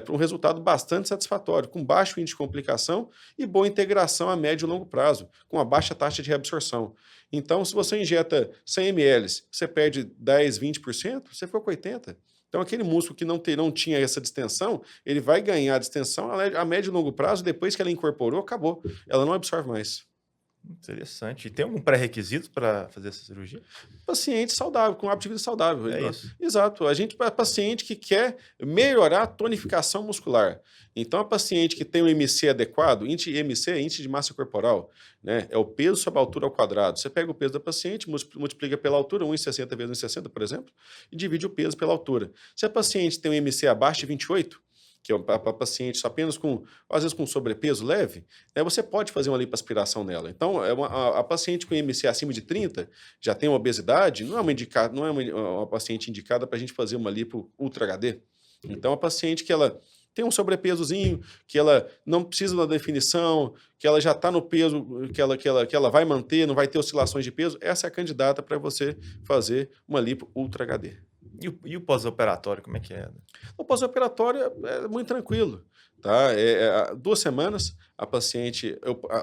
um resultado bastante satisfatório, com baixo índice de complicação e boa integração a médio e longo prazo, com uma baixa taxa de reabsorção. Então, se você injeta 100 ml, você perde 10, 20%, você ficou com 80%. Então, aquele músculo que não tinha essa distensão, ele vai ganhar a distensão a médio e longo prazo, depois que ela incorporou, acabou. Ela não absorve mais. Interessante. E tem algum pré-requisito para fazer essa cirurgia? Paciente saudável, com hábito de vida saudável. É isso. Exato. A gente é paciente que quer melhorar a tonificação muscular. Então, a paciente que tem um MC adequado, MC é índice de massa corporal, né? É o peso sobre a altura ao quadrado. Você pega o peso da paciente, multiplica pela altura, 1,60 vezes 1,60, por exemplo, e divide o peso pela altura. Se a paciente tem um MC abaixo de 28, que é para pacientes apenas às vezes com sobrepeso leve, né, você pode fazer uma lipoaspiração nela. Então, a paciente com IMC acima de 30, já tem uma obesidade, não é uma paciente indicada para a gente fazer uma lipo Ultra HD. Então, a paciente que ela tem um sobrepesozinho, que ela não precisa da definição, que ela já está no peso que ela vai manter, não vai ter oscilações de peso, essa é a candidata para você fazer uma lipo Ultra HD. E o pós-operatório, como é que é? O pós-operatório é muito tranquilo, tá? 2 semanas, a paciente...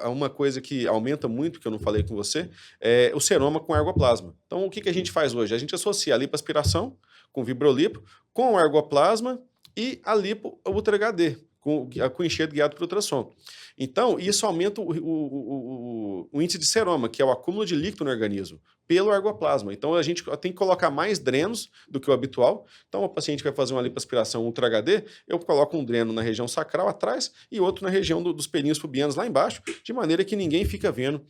uma coisa que aumenta muito, que eu não falei com você, é o seroma com ergoplasma. Então, o que a gente faz hoje? A gente associa a lipoaspiração com vibrolipo, com o ergoplasma e a lipo Ultra HD, com enxerto guiado por ultrassom. Então, isso aumenta o índice de seroma, que é o acúmulo de líquido no organismo, pelo ergoplasma. Então, a gente tem que colocar mais drenos do que o habitual. Então, o paciente vai fazer uma lipoaspiração Ultra HD, eu coloco um dreno na região sacral atrás e outro na região dos pelinhos pubianos lá embaixo, de maneira que ninguém fica vendo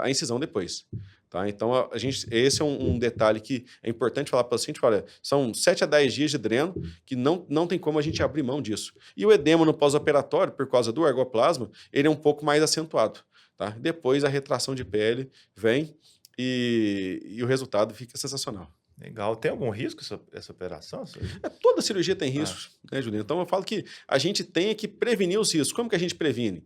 a incisão depois. Tá? Então, esse é um detalhe que é importante falar para o paciente. Olha, são 7 a 10 dias de dreno que não tem como a gente abrir mão disso. E o edema no pós-operatório, por causa do ergoplasma, ele é um pouco mais acentuado. Tá? Depois, a retração de pele vem e o resultado fica sensacional. Legal. Tem algum risco essa operação? Toda cirurgia tem riscos, né, Juliano? Então eu falo que a gente tem que prevenir os riscos. Como que a gente previne?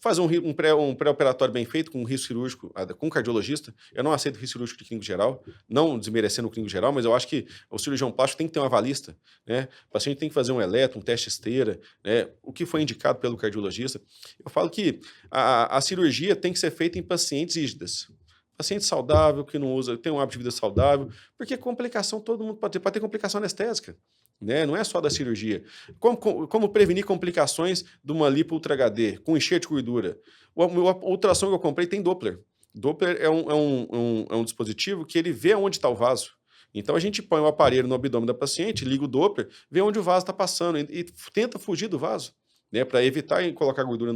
Fazer um pré-operatório bem feito com um risco cirúrgico, com um cardiologista. Eu não aceito risco cirúrgico de clínico geral, não desmerecendo o clínico geral, mas eu acho que o cirurgião plástico tem que ter uma avalista, né? O paciente tem que fazer um eletro, um teste esteira, né? O que foi indicado pelo cardiologista. Eu falo que a cirurgia tem que ser feita em pacientes rígidas. Paciente saudável, que não usa, tem um hábito de vida saudável, porque complicação todo mundo pode ter complicação anestésica, né? Não é só da cirurgia. Como prevenir complicações de uma lipo Ultra HD, com enxerto de gordura? O ultrassom que eu comprei tem Doppler. Doppler é um dispositivo que ele vê onde está o vaso. Então a gente põe o aparelho no abdômen da paciente, liga o Doppler, vê onde o vaso está passando e tenta fugir do vaso, né, para evitar colocar gordura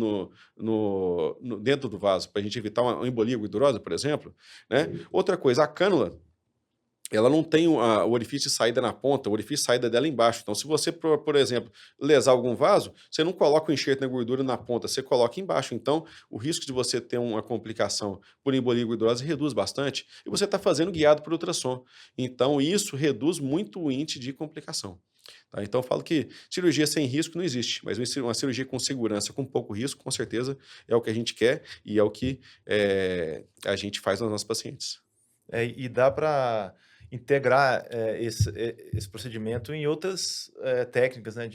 dentro do vaso, para a gente evitar uma embolia gordurosa, por exemplo. Né? Outra coisa, a cânula, ela não tem o orifício de saída na ponta, o orifício de saída dela embaixo. Então, se você, por exemplo, lesar algum vaso, você não coloca o enxerto na gordura na ponta, você coloca embaixo. Então, o risco de você ter uma complicação por embolia gordurosa reduz bastante, e você está fazendo guiado por ultrassom. Então, isso reduz muito o índice de complicação. Tá? Então, eu falo que cirurgia sem risco não existe, mas uma cirurgia com segurança, com pouco risco, com certeza é o que a gente quer e é o que a gente faz nos nossos pacientes. E dá para integrar esse procedimento em outras técnicas, né?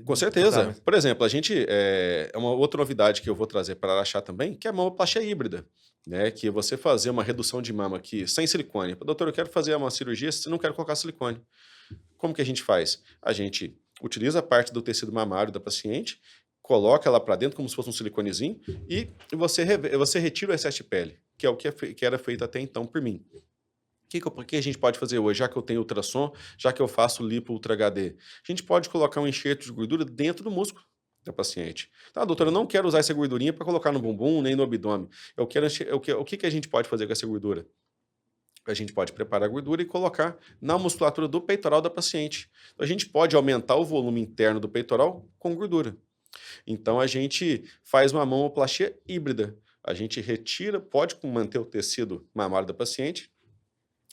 Com certeza. Por exemplo, a gente é uma outra novidade que eu vou trazer para Araxá também, que é a mamoplastia híbrida. Né, que você fazer uma redução de mama aqui sem silicone. Doutor, eu quero fazer uma cirurgia, se não quero colocar silicone. Como que a gente faz? A gente utiliza a parte do tecido mamário da paciente, coloca ela para dentro como se fosse um siliconezinho e você retira o excesso de pele, que é o que era feito até então por mim. O que a gente pode fazer hoje, já que eu tenho ultrassom, já que eu faço lipo Ultra HD? A gente pode colocar um enxerto de gordura dentro do músculo da paciente. Tá, doutora, eu não quero usar essa gordurinha para colocar no bumbum nem no abdômen. O que a gente pode fazer com essa gordura? A gente pode preparar a gordura e colocar na musculatura do peitoral da paciente. Então, a gente pode aumentar o volume interno do peitoral com gordura. Então, a gente faz uma mamoplastia híbrida. A gente pode manter o tecido mamário da paciente,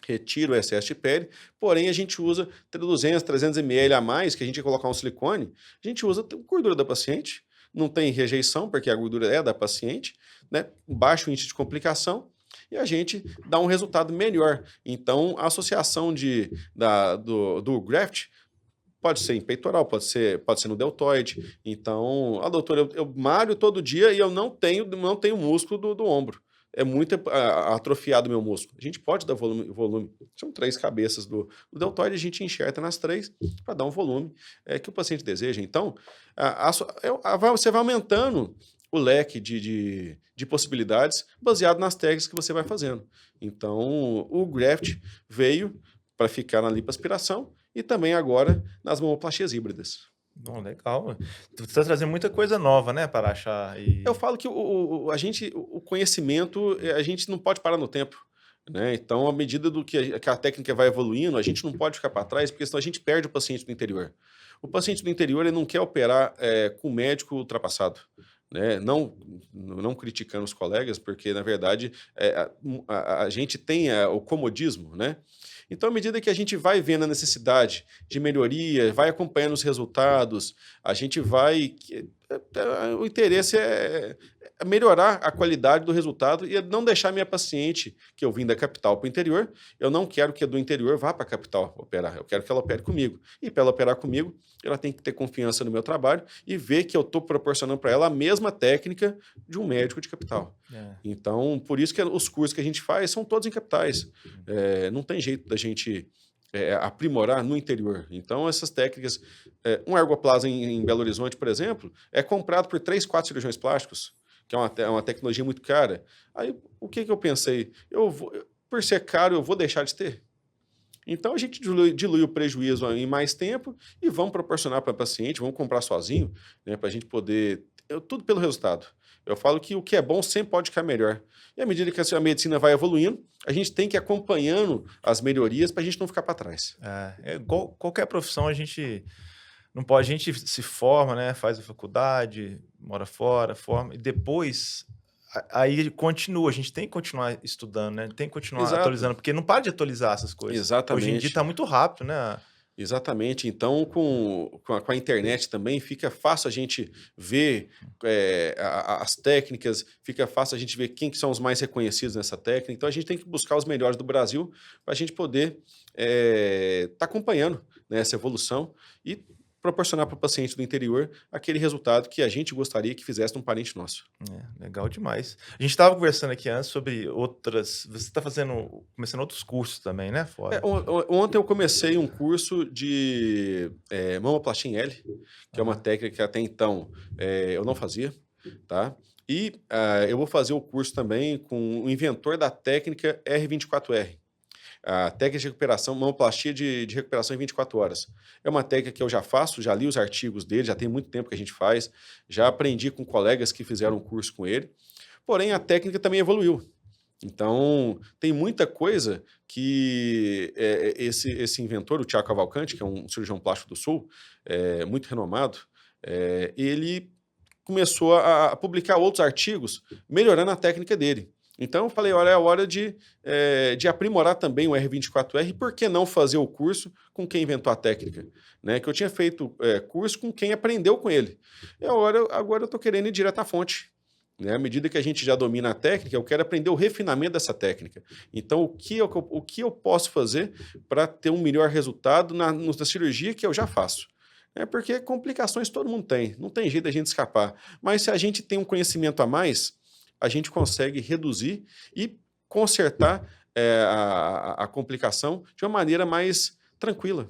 retira o excesso de pele, porém a gente usa 200, 300 ml a mais, que a gente ia colocar um silicone, a gente usa a gordura da paciente, não tem rejeição, porque a gordura é da paciente, né? Baixo índice de complicação, e a gente dá um resultado melhor. Então, a associação do graft pode ser em peitoral, pode ser no deltoide. Então, doutora, eu malho todo dia e eu não tenho músculo do ombro. É muito atrofiado o meu músculo. A gente pode dar volume. São 3 cabeças do deltoide, a gente enxerta nas 3 para dar um volume que o paciente deseja. Então, você vai aumentando o leque de possibilidades baseado nas técnicas que você vai fazendo. Então, o graft veio para ficar na lipoaspiração e também agora nas mamoplastias híbridas. Bom, legal. Tu está trazendo muita coisa nova, né, para achar. Eu falo que o conhecimento, a gente não pode parar no tempo. Né? Então, à medida que a técnica vai evoluindo, a gente não pode ficar para trás, porque senão a gente perde o paciente do interior. O paciente do interior ele não quer operar com médico ultrapassado. Né? Não criticando os colegas, porque, na verdade, a gente tem o comodismo, né? Então, à medida que a gente vai vendo a necessidade de melhoria, vai acompanhando os resultados, a gente vai... O interesse melhorar a qualidade do resultado e não deixar minha paciente, que eu vim da capital para o interior, eu não quero que a do interior vá para a capital operar, eu quero que ela opere comigo. E para ela operar comigo, ela tem que ter confiança no meu trabalho e ver que eu estou proporcionando para ela a mesma técnica de um médico de capital. Então, por isso que os cursos que a gente faz são todos em capitais. Não tem jeito da gente aprimorar no interior. Então, essas técnicas... um ergoplasa em Belo Horizonte, por exemplo, é comprado por 3, 4 cirurgiões plásticos, que é uma tecnologia muito cara. Aí, o que eu pensei? Por ser caro, eu vou deixar de ter? Então, a gente dilui o prejuízo em mais tempo e vamos proporcionar para o paciente, vamos comprar sozinho, né, para a gente poder... tudo pelo resultado. Eu falo que o que é bom sempre pode ficar melhor. E à medida que a medicina vai evoluindo, a gente tem que ir acompanhando as melhorias para a gente não ficar para trás. Igual qualquer profissão, a gente não pode, a gente se forma, né? Faz a faculdade, mora fora, forma, e depois aí continua, a gente tem que continuar estudando, né? Tem que continuar atualizando, porque não para de atualizar essas coisas. Exatamente. Hoje em dia está muito rápido, né? Exatamente. Então, com a internet também, fica fácil a gente ver as técnicas, fica fácil a gente ver quem que são os mais reconhecidos nessa técnica. Então, a gente tem que buscar os melhores do Brasil para a gente poder estar acompanhando, né, essa evolução e proporcionar para o paciente do interior aquele resultado que a gente gostaria que fizesse num parente nosso. Legal demais. A gente estava conversando aqui antes sobre outras... Você está começando outros cursos também, né? Fora. Ontem eu comecei um curso de mamoplastia em L, que é uma técnica que até então eu não fazia, tá? E eu vou fazer o curso também com o inventor da técnica R24R. A técnica de recuperação, mamoplastia de recuperação em 24 horas. É uma técnica que eu já faço, já li os artigos dele, já tem muito tempo que a gente faz, já aprendi com colegas que fizeram um curso com ele, porém a técnica também evoluiu. Então, tem muita coisa que esse inventor, o Thiago Cavalcante, que é um cirurgião plástico do Sul, muito renomado, ele começou a publicar outros artigos melhorando a técnica dele. Então, eu falei, olha, é a hora de aprimorar também o R24R, por que não fazer o curso com quem inventou a técnica? Né? Que eu tinha feito curso com quem aprendeu com ele. Agora eu estou querendo ir direto à fonte. Né? À medida que a gente já domina a técnica, eu quero aprender o refinamento dessa técnica. Então, o que eu posso fazer para ter um melhor resultado na cirurgia que eu já faço? Porque complicações todo mundo tem, não tem jeito da gente escapar. Mas se a gente tem um conhecimento a mais, a gente consegue reduzir e consertar a complicação de uma maneira mais tranquila.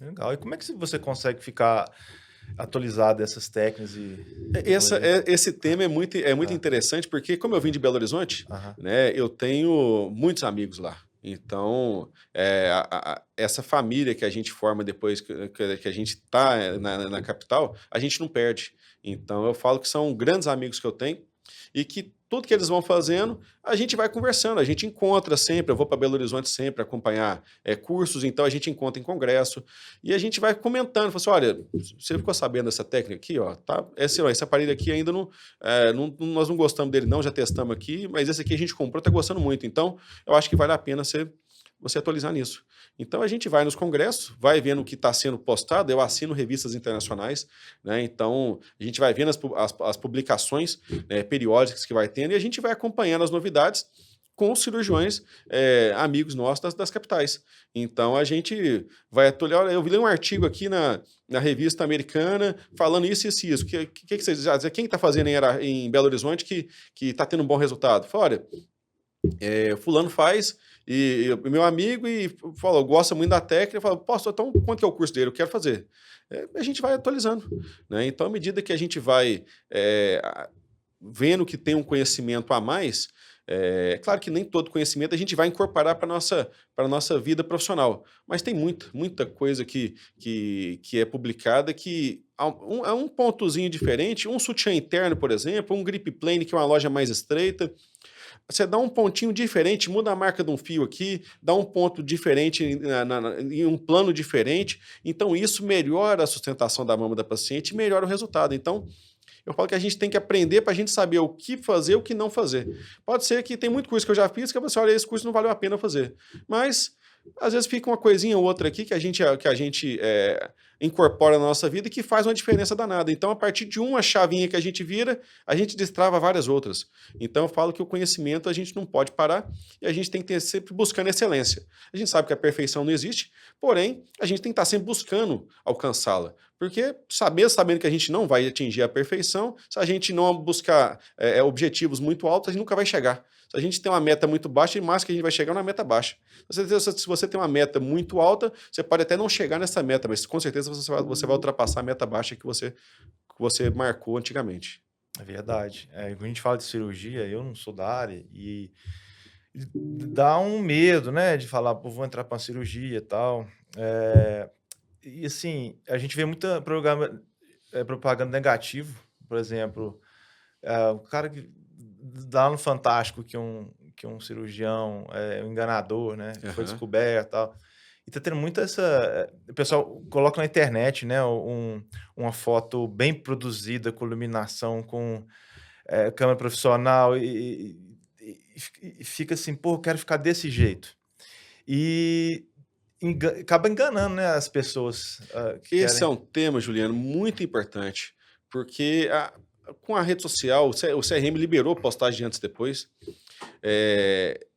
Legal. E como é que você consegue ficar atualizado dessas técnicas? Esse tema é muito interessante, porque como eu vim de Belo Horizonte, né, eu tenho muitos amigos lá. Então, essa família que a gente forma depois que a gente está na capital, a gente não perde. Então, eu falo que são grandes amigos que eu tenho, e que tudo que eles vão fazendo, a gente vai conversando, a gente encontra sempre, eu vou para Belo Horizonte sempre acompanhar cursos, então a gente encontra em congresso, e a gente vai comentando, fala assim, olha, você ficou sabendo dessa técnica aqui, ó, tá? Esse aparelho aqui ainda nós não gostamos dele não, já testamos aqui, mas esse aqui a gente comprou, tá gostando muito, então eu acho que vale a pena você atualizar nisso. Então, a gente vai nos congressos, vai vendo o que está sendo postado, eu assino revistas internacionais, né? Então, a gente vai vendo as publicações periódicas que vai tendo e a gente vai acompanhando as novidades com os cirurgiões amigos nossos das capitais. Então, a gente vai atualizar. Olha, eu li um artigo aqui na revista americana falando isso e isso. Que vocês dizem? Quem está fazendo em Belo Horizonte que está tendo um bom resultado? Fala, olha, fulano faz... E meu amigo falou, gosta muito da técnica, falou, posso, então quanto que é o curso dele? Eu quero fazer. A gente vai atualizando. Né? Então, à medida que a gente vai vendo que tem um conhecimento a mais, claro que nem todo conhecimento a gente vai incorporar para a nossa vida profissional, mas tem muita coisa que é publicada que é um pontozinho diferente, um sutiã interno, por exemplo, um grip plane, que é uma loja mais estreita. Você dá um pontinho diferente, muda a marca de um fio aqui, dá um ponto diferente em um plano diferente. Então, isso melhora a sustentação da mama da paciente e melhora o resultado. Então, eu falo que a gente tem que aprender para a gente saber o que fazer e o que não fazer. Pode ser que tem muito curso que eu já fiz que eu falo assim, olha, esse curso não valeu a pena fazer. Mas Às vezes fica uma coisinha ou outra aqui que a gente incorpora na nossa vida e que faz uma diferença danada. Então, a partir de uma chavinha que a gente vira, a gente destrava várias outras. Então, eu falo que o conhecimento a gente não pode parar e a gente tem que ter sempre buscando excelência. A gente sabe que a perfeição não existe, porém, a gente tem que estar sempre buscando alcançá-la. Porque, sabendo que a gente não vai atingir a perfeição, se a gente não buscar objetivos muito altos, a gente nunca vai chegar. Se a gente tem uma meta muito baixa, o máximo que a gente vai chegar é uma meta baixa. Se você tem uma meta muito alta, você pode até não chegar nessa meta, mas com certeza você vai ultrapassar a meta baixa que você marcou antigamente. É verdade. Quando a gente fala de cirurgia, eu não sou da área e dá um medo, né, de falar, pô, vou entrar para uma cirurgia e tal. E assim, a gente vê muita propaganda negativa, por exemplo, o cara que dá no Fantástico que um cirurgião é um enganador, né, que foi descoberto e tal. E tá tendo muito o pessoal coloca na internet, né, uma foto bem produzida, com iluminação, com câmera profissional e fica assim: "Pô, eu quero ficar desse jeito". E acaba enganando, né, as pessoas, que Esse é querem. um tema, Juliano, muito importante, porque com a rede social, o CRM liberou postagem antes e depois,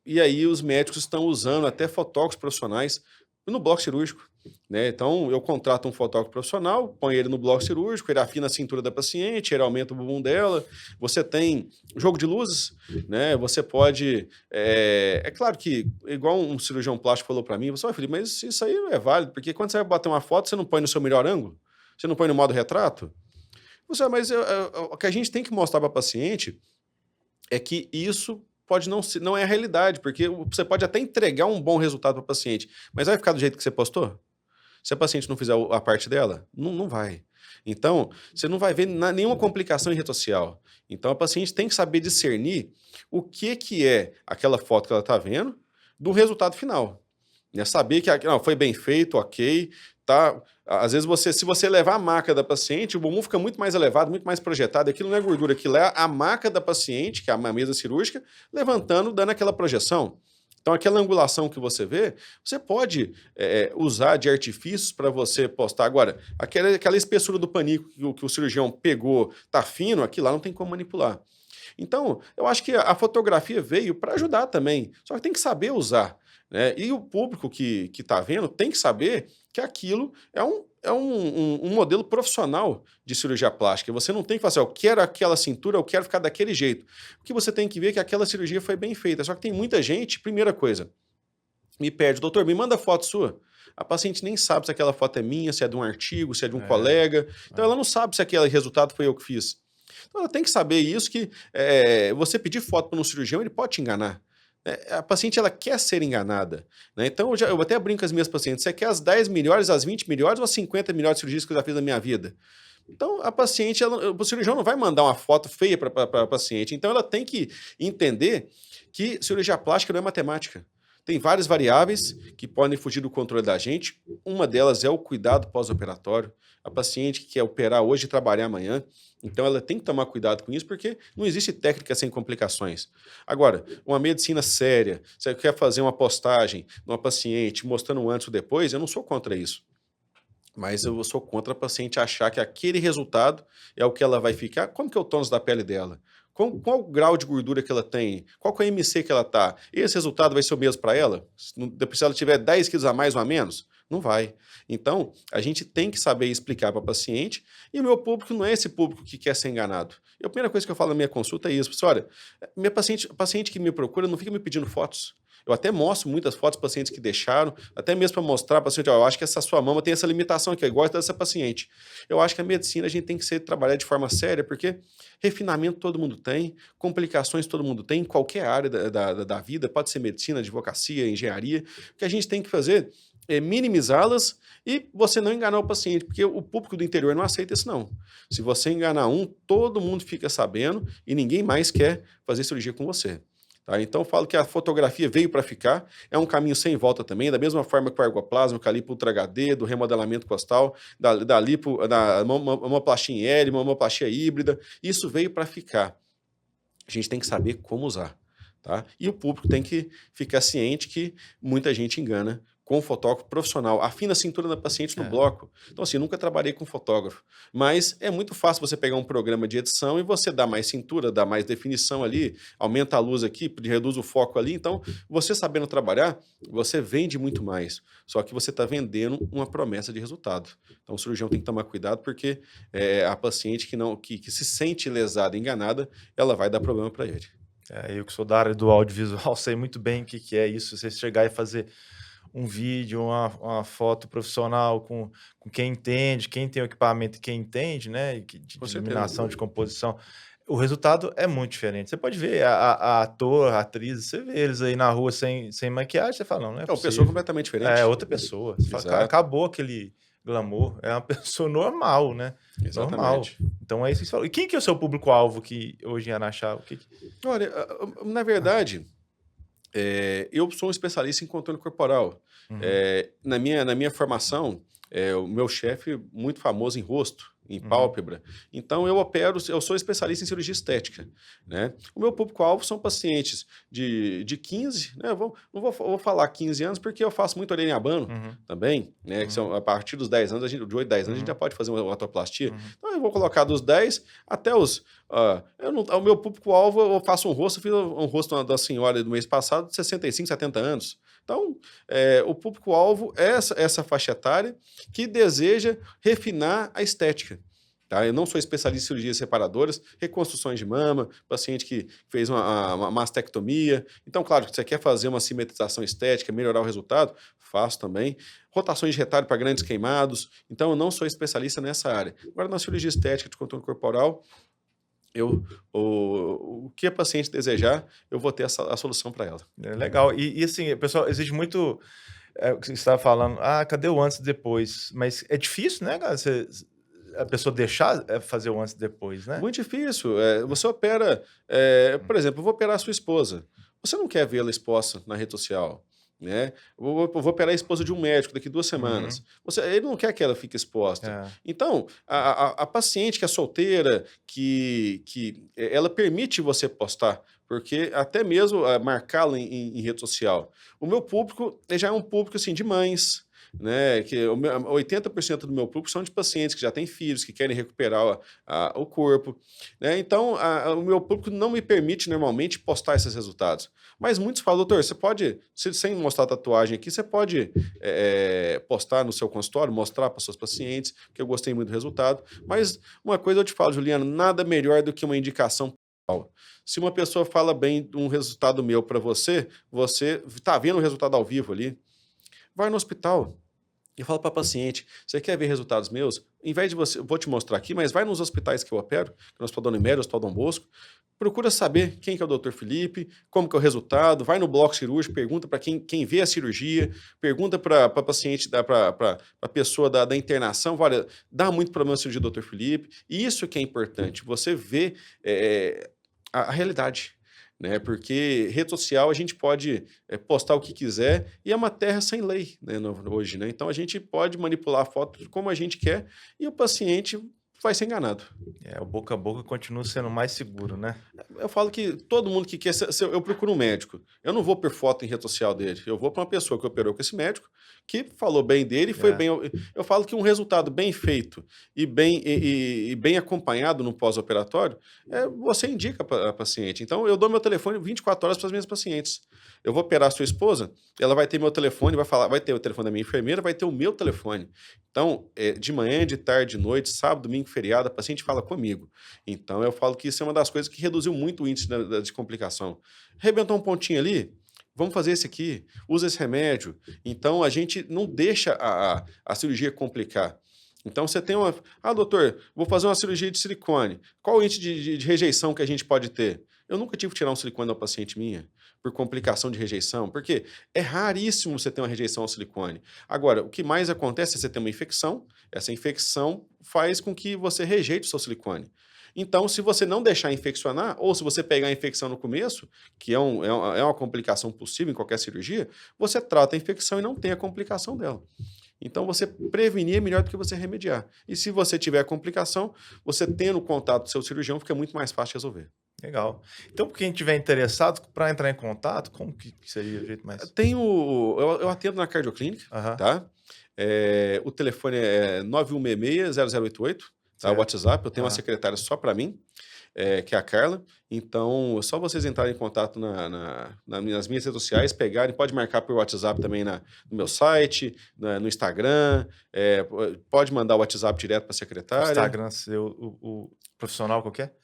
e aí os médicos estão usando até fotógrafos profissionais no bloco cirúrgico, né? Então, eu contrato um fotógrafo profissional, põe ele no bloco cirúrgico, ele afina a cintura da paciente, ele aumenta o bumbum dela, você tem jogo de luzes, né? Você pode... É claro que, igual um cirurgião plástico falou para mim, você vai, Felipe, mas isso aí não é válido, porque quando você vai bater uma foto, você não põe no seu melhor ângulo? Você não põe no modo retrato? Mas o que a gente tem que mostrar para a paciente é que isso não é a realidade, porque você pode até entregar um bom resultado para o paciente, mas vai ficar do jeito que você postou? Se a paciente não fizer a parte dela, não vai. Então, você não vai ver nenhuma complicação em rede social. Então, a paciente tem que saber discernir o que é aquela foto que ela está vendo do resultado final. Né? Saber que não, foi bem feito, ok, tá? Às vezes, se você levar a maca da paciente, o bumbum fica muito mais elevado, muito mais projetado. Aquilo não é gordura, aquilo é a maca da paciente, que é a mesa cirúrgica, levantando, dando aquela projeção. Então, aquela angulação que você vê, você pode usar de artifícios para você postar. Agora, aquela espessura do panico que o cirurgião pegou, tá fino, aquilo lá não tem como manipular. Então, eu acho que a fotografia veio para ajudar também, só que tem que saber usar. Né? E o público que está vendo tem que saber que aquilo é um modelo profissional de cirurgia plástica. Você não tem que falar assim, eu quero aquela cintura, eu quero ficar daquele jeito. O que você tem que ver é que aquela cirurgia foi bem feita. Só que tem muita gente, primeira coisa, me pede, doutor, me manda foto sua. A paciente nem sabe se aquela foto é minha, se é de um artigo, se é de um colega. Então ela não sabe se aquele resultado foi eu que fiz. Então ela tem que saber isso, que você pedir foto para um cirurgião, ele pode te enganar. A paciente ela quer ser enganada. Né? Então eu até brinco com as minhas pacientes, você quer as 10 melhores, as 20 melhores ou as 50 melhores cirurgias que eu já fiz na minha vida? Então a paciente, o cirurgião não vai mandar uma foto feia para a paciente. Então ela tem que entender que cirurgia plástica não é matemática. Tem várias variáveis que podem fugir do controle da gente. Uma delas é o cuidado pós-operatório. A paciente que quer operar hoje e trabalhar amanhã. Então, ela tem que tomar cuidado com isso, porque não existe técnica sem complicações. Agora, uma medicina séria, você quer fazer uma postagem numa paciente mostrando o antes e o depois, eu não sou contra isso. Mas eu sou contra a paciente achar que aquele resultado é o que ela vai ficar. Como que é o tônus da pele dela? Qual o grau de gordura que ela tem? Qual que é a MC que ela está? Esse resultado vai ser o mesmo para ela? Se ela tiver 10 quilos a mais ou a menos? Não vai. Então, a gente tem que saber explicar para a paciente, e o meu público não é esse público que quer ser enganado. E a primeira coisa que eu falo na minha consulta é isso. Olha, minha paciente que me procura não fica me pedindo fotos. Eu até mostro muitas fotos de pacientes que deixaram, até mesmo para mostrar para o paciente, eu acho que essa sua mama tem essa limitação aqui, eu gosto dessa paciente. Eu acho que a medicina a gente tem que trabalhar de forma séria, porque refinamento todo mundo tem, complicações todo mundo tem, em qualquer área da vida, pode ser medicina, advocacia, engenharia. O que a gente tem que fazer é minimizá-las e você não enganar o paciente, porque o público do interior não aceita isso não. Se você enganar um, todo mundo fica sabendo e ninguém mais quer fazer cirurgia com você. Tá? Então, eu falo que a fotografia veio para ficar, é um caminho sem volta também, da mesma forma que o ergoplasma, que a lipo Ultra HD, do remodelamento costal, da mamoplastia em L, mamoplastia híbrida, isso veio para ficar. A gente tem que saber como usar. Tá? E o público tem que ficar ciente que muita gente engana com fotógrafo profissional, afina a cintura da paciente no É. bloco. Então, assim, nunca trabalhei com fotógrafo. Mas é muito fácil você pegar um programa de edição e você dá mais cintura, dá mais definição ali, aumenta a luz aqui, reduz o foco ali. Então, você sabendo trabalhar, você vende muito mais. Só que você está vendendo uma promessa de resultado. Então, o cirurgião tem que tomar cuidado porque a paciente que se sente lesada, enganada, ela vai dar problema para ele. Eu que sou da área do audiovisual sei muito bem o que que é isso, você chegar e fazer um vídeo, uma foto profissional com quem entende, quem tem o equipamento e quem entende, né, e Com de certeza. iluminação, de composição, o resultado é muito diferente. Você pode ver a ator, a atriz, você vê eles aí na rua sem maquiagem, você fala: "Não, não é É uma pessoa possível". completamente É diferente. outra pessoa. Você fala: "Cara, Exato. acabou aquele glamour", é uma pessoa normal, né, normal. Exatamente. Então é isso que você falou. E quem que é o seu público-alvo que hoje em Araxá, o que que Olha, na verdade, eu sou um especialista em controle corporal. Uhum, Na minha formação, o meu chefe muito famoso em rosto, em uhum, pálpebra. Então, eu sou especialista em cirurgia estética, né? O meu público-alvo são pacientes de 15, né? Vou falar 15 anos, porque eu faço muito orelha em abano uhum, também, né? Que uhum, são a partir dos 10 anos, de 8, 10 anos, a gente já uhum, pode fazer uma otoplastia. uhum. Então, eu vou colocar dos 10 até os. O meu público-alvo, eu faço um rosto, eu fiz um rosto da senhora do mês passado, de 65, 70 anos. Então, o público-alvo é essa faixa etária que deseja refinar a estética. Tá? Eu não sou especialista em cirurgias separadoras, reconstruções de mama, paciente que fez uma mastectomia. Então, claro, se você quer fazer uma simetrização estética, melhorar o resultado, faço também. Rotações de retalho para grandes queimados. Então, eu não sou especialista nessa área. Agora, na cirurgia estética de contorno corporal, o que a paciente desejar, eu vou ter a solução para ela. É legal. E assim, o pessoal exige muito, o que você estava falando: "Ah, cadê o antes e depois?". Mas é difícil, né, cara, a pessoa deixar, fazer o antes e depois, né? Muito difícil. Você opera, por exemplo, eu vou operar a sua esposa. Você não quer vê-la exposta na rede social, né? Eu vou operar a esposa de um médico daqui 2 semanas. Uhum. Ele não quer que ela fique exposta. É. Então, a paciente que é solteira, ela permite você postar, porque até mesmo marcá-la em rede social. O meu público já é um público assim, de mães, né? 80% do meu público são de pacientes que já têm filhos, que querem recuperar o corpo, né? Então, o meu público não me permite normalmente postar esses resultados. Mas muitos falam: doutor, você pode, sem mostrar tatuagem aqui, você pode postar no seu consultório, mostrar para seus pacientes, que eu gostei muito do resultado. Mas uma coisa eu te falo, Juliano, nada melhor do que uma indicação pessoal. Se uma pessoa fala bem de um resultado meu para você, você está vendo o resultado ao vivo ali, vai no hospital. Eu falo para a paciente: você quer ver resultados meus? Em vez de você, eu vou te mostrar aqui, mas vai nos hospitais que eu opero, que é o Hospital Dona Iméria, o Hospital Dom Bosco, procura saber quem que é o Dr. Felipe, como que é o resultado, vai no bloco cirúrgico, pergunta para quem vê a cirurgia, pergunta para a paciente, para a pessoa da internação: olha, dá muito problema a cirurgia do Dr. Felipe. E isso que é importante, você vê a realidade. Né? Porque rede social a gente pode postar o que quiser e é uma terra sem lei, né, hoje. Né? Então a gente pode manipular a foto como a gente quer e o paciente vai ser enganado. O boca a boca continua sendo mais seguro, né? Eu falo que todo mundo que quer eu procuro um médico. Eu não vou por foto em rede social dele. Eu vou para uma pessoa que operou com esse médico, que falou bem dele, foi É. bem. Eu falo que um resultado bem feito e bem acompanhado no pós-operatório, você indica para a paciente. Então, eu dou meu telefone 24 horas para as minhas pacientes. Eu vou operar a sua esposa, ela vai ter meu telefone, vai ter o telefone da minha enfermeira, vai ter o meu telefone. Então, de manhã, de tarde, de noite, sábado, domingo, feriado, a paciente fala comigo. Então, eu falo que isso é uma das coisas que reduziu muito o índice de complicação. Rebentou um pontinho ali? Vamos fazer esse aqui. Usa esse remédio. Então, a gente não deixa a cirurgia complicar. Então, você tem uma... doutor, vou fazer uma cirurgia de silicone. Qual o índice de rejeição que a gente pode ter? Eu nunca tive que tirar um silicone da paciente minha por complicação de rejeição, porque é raríssimo você ter uma rejeição ao silicone. Agora, o que mais acontece é você ter uma infecção, essa infecção faz com que você rejeite o seu silicone. Então, se você não deixar infeccionar, ou se você pegar a infecção no começo, que é uma complicação possível em qualquer cirurgia, você trata a infecção e não tem a complicação dela. Então, você prevenir é melhor do que você remediar. E se você tiver complicação, você tendo contato com o seu cirurgião, fica muito mais fácil de resolver. Legal. Então, quem tiver interessado, para entrar em contato, como que seria o jeito mais... Eu atendo na Cardioclínica, Aham, tá? O telefone é 9166-0088, tá? O certo. WhatsApp, eu tenho uma Aham. secretária só para mim, que é a Carla. Então, é só vocês entrarem em contato nas minhas redes sociais, pegarem, pode marcar por WhatsApp também no meu site, no Instagram, pode mandar o WhatsApp direto para a O secretária. Instagram seu, o profissional qualquer?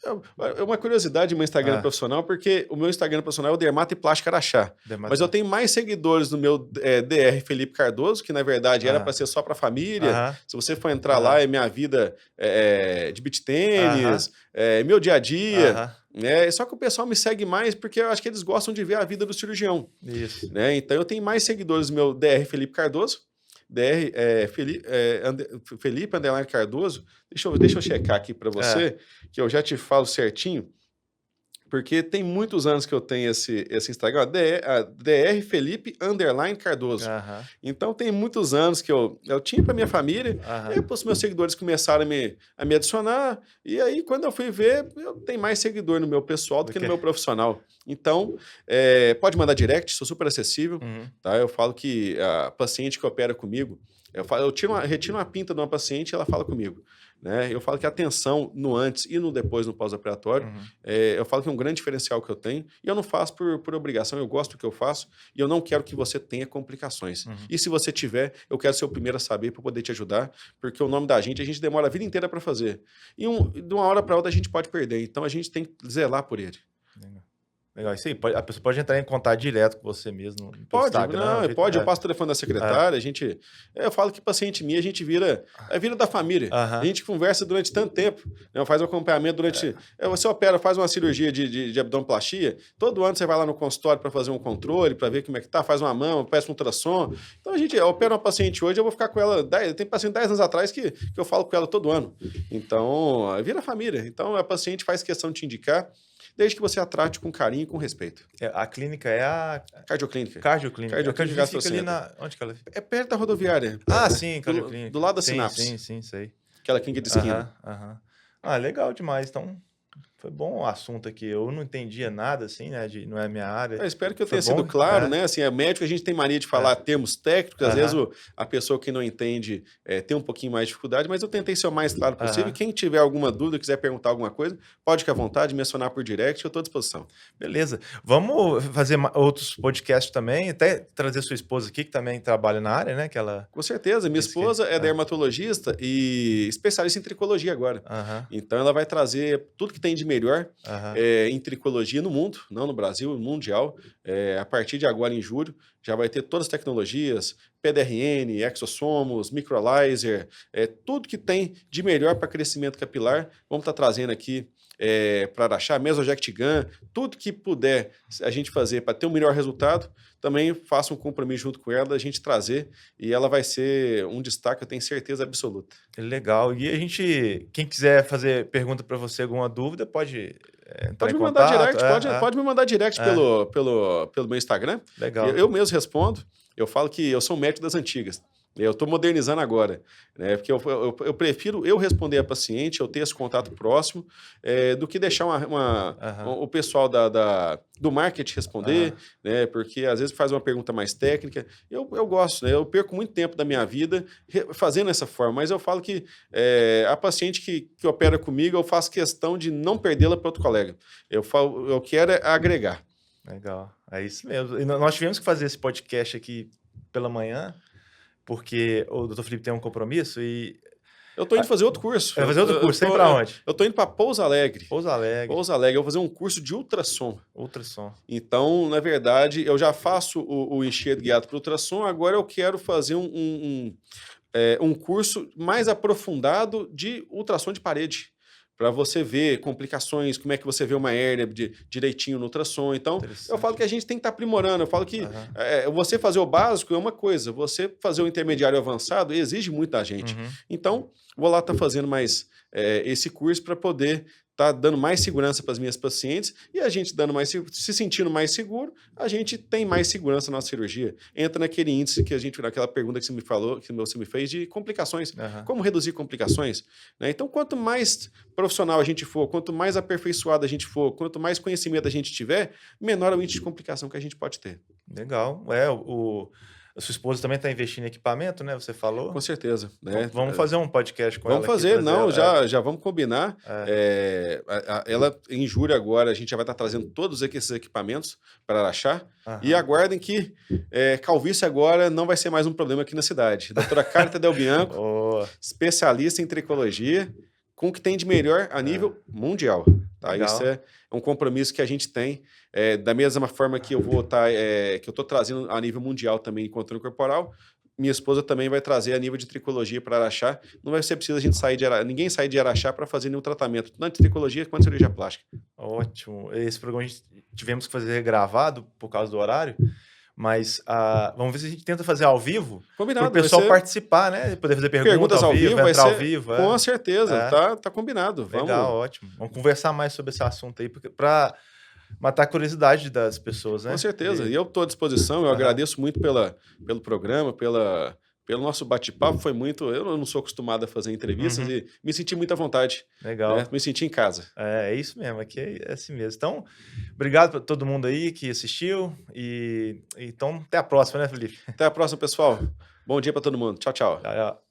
É uma curiosidade meu Instagram Ah, profissional, porque o meu Instagram profissional é o Dermato e Plástica Araxá. Mas eu tenho mais seguidores no meu DR Felipe Cardoso, que na verdade era para ser só para família. Aham, Se você for entrar lá, é minha vida de beach aham, tênis, meu dia a dia. aham, Só que o pessoal me segue mais porque eu acho que eles gostam de ver a vida do cirurgião. isso. Né? Então eu tenho mais seguidores no meu DR Felipe Cardoso. Felipe Underline Cardoso. Deixa eu checar aqui para você, que eu já te falo certinho, porque tem muitos anos que eu tenho esse Instagram, DR Felipe Underline Cardoso. Aham, Então tem muitos anos que eu tinha para minha família, aham. e aí os meus seguidores começaram a me adicionar, e aí quando eu fui ver, eu tenho mais seguidor no meu pessoal do que no meu profissional. Então, pode mandar direct, sou super acessível, Uhum. tá? Eu falo que a paciente que opera comigo, eu retiro uma pinta de uma paciente e ela fala comigo. Né? Eu falo que a atenção no antes e no depois, no pós-operatório, Uhum. eu falo que é um grande diferencial que eu tenho, e eu não faço por obrigação, eu gosto do que eu faço, e eu não quero que você tenha complicações. Uhum. E se você tiver, eu quero ser o primeiro a saber para poder te ajudar, porque o nome da gente, a gente demora a vida inteira para fazer. E de uma hora para outra a gente pode perder, então a gente tem que zelar por ele. Legal. Legal, isso aí. A pessoa pode entrar em contato direto com você mesmo no Pode, Instagram. não, pode, eu passo o telefone da secretária, eu falo que paciente minha, a gente vira da família. Aham. A gente conversa durante tanto tempo, né? Faz um acompanhamento durante... Você opera, faz uma cirurgia de abdominoplastia, todo ano você vai lá no consultório para fazer um controle, para ver como é que tá, faz uma mama, peça um ultrassom. Então a gente opera uma paciente hoje, eu vou ficar com ela... Tem paciente 10 anos atrás que eu falo com ela todo ano. Então, vira família. Então a paciente faz questão de te indicar, desde que você a trate com carinho e com respeito. A clínica é a Cardioclínica. Cardioclínica. Cardioclínica A fica ali Gastrocentro. Onde que ela fica? É perto da rodoviária. Sim, Cardioclínica. Do lado da Sim, Sinapse. sim, sei. Aquela clínica de esquina. Aham. Legal demais. Então, foi bom o assunto aqui. Eu não entendia nada, assim, né? Não é a minha área. Eu espero que eu Foi tenha bom, sido claro, é. né? Assim, médico, a gente tem mania de falar termos técnicos, às vezes Aham. a pessoa que não entende tem um pouquinho mais de dificuldade, mas eu tentei ser o mais claro possível. Aham. Quem tiver alguma dúvida, quiser perguntar alguma coisa, pode ficar à vontade, mencionar por direct, eu estou à disposição. Beleza. Vamos fazer outros podcasts também, até trazer sua esposa aqui, que também trabalha na área, né? Que ela... Com certeza. Minha esposa é dermatologista e especialista em tricologia agora. Aham. Então, ela vai trazer tudo que tem de melhor Aham. em tricologia no mundo, não no Brasil, mundial. A partir de agora, em julho, já vai ter todas as tecnologias, PDRN, exossomos, microlyzer, tudo que tem de melhor para crescimento capilar. Vamos estar trazendo aqui para Araxá, Mesojectigan, tudo que puder a gente fazer para ter um melhor resultado, também faça um compromisso junto com ela, a gente trazer, e ela vai ser um destaque, eu tenho certeza absoluta. Legal. E quem quiser fazer pergunta para você, alguma dúvida, pode entrar Pode em me mandar contato. direct, pode me mandar direct pelo meu Instagram. Legal. Eu mesmo respondo. Eu falo que eu sou um médico das antigas. Eu estou modernizando agora, né? Porque eu prefiro eu responder a paciente, eu ter esse contato próximo, do que deixar o pessoal do marketing responder, né? Porque às vezes faz uma pergunta mais técnica. Eu gosto, né? Eu perco muito tempo da minha vida fazendo essa forma, mas eu falo que a paciente que opera comigo, eu faço questão de não perdê-la para outro colega. Eu quero agregar. Legal, é isso mesmo. E nós tivemos que fazer esse podcast aqui pela manhã, porque o Dr. Felipe tem um compromisso e... Eu estou indo fazer outro curso. Vai fazer outro curso? Tem para onde? Eu estou indo para Pouso Alegre. Pouso Alegre. Eu vou fazer um curso de ultrassom. Ultrassom. Então, na verdade, eu já faço o enxerto guiado para ultrassom, agora eu quero fazer um curso mais aprofundado de ultrassom de parede, para você ver complicações, como é que você vê uma hérnia direitinho no ultrassom. Então, eu falo que a gente tem que estar aprimorando. Eu falo que você fazer o básico é uma coisa, você fazer o intermediário avançado exige muito da gente. Então, vou lá estar fazendo mais esse curso para poder tá dando mais segurança para as minhas pacientes, e a gente se sentindo mais seguro, a gente tem mais segurança na nossa cirurgia. Entra naquele índice naquela pergunta que você me falou, que você me fez, de complicações. Como reduzir complicações? Né? Então, quanto mais profissional a gente for, quanto mais aperfeiçoado a gente for, quanto mais conhecimento a gente tiver, menor é o índice de complicação que a gente pode ter. Legal. A sua esposa também está investindo em equipamento, né? Você falou? Com certeza. Né? Vamos fazer um podcast com ela. Vamos fazer, já vamos combinar. Ela, em julho agora, a gente já vai estar trazendo todos esses equipamentos para Araxá. E aguardem que calvície agora não vai ser mais um problema aqui na cidade. Doutora Carita Del Bianco, especialista em tricologia, com o que tem de melhor a nível mundial. Tá? Isso é um compromisso que a gente tem, da mesma forma que eu estou trazendo a nível mundial também em controle corporal. Minha esposa também vai trazer a nível de tricologia para Araxá. Não vai ser preciso ninguém sair de Araxá para fazer nenhum tratamento, tanto de tricologia quanto de cirurgia plástica. Ótimo. Esse programa tivemos que fazer gravado por causa do horário, mas vamos ver se a gente tenta fazer ao vivo. Combinado. Para o pessoal participar, né? Poder fazer perguntas ao vivo, entrar ao vivo. Com certeza, tá combinado. Legal, ótimo. Vamos conversar mais sobre esse assunto aí, para matar a curiosidade das pessoas, né? Com certeza. E eu estou à disposição, eu agradeço muito pelo programa, pelo nosso bate-papo. Foi muito... Eu não sou acostumado a fazer entrevistas e me senti muito à vontade. Legal. Me senti em casa. É isso mesmo, aqui é assim mesmo. Então, obrigado para todo mundo aí que assistiu. Então, até a próxima, né, Felipe? Até a próxima, pessoal. Bom dia para todo mundo. Tchau, tchau. Tchau.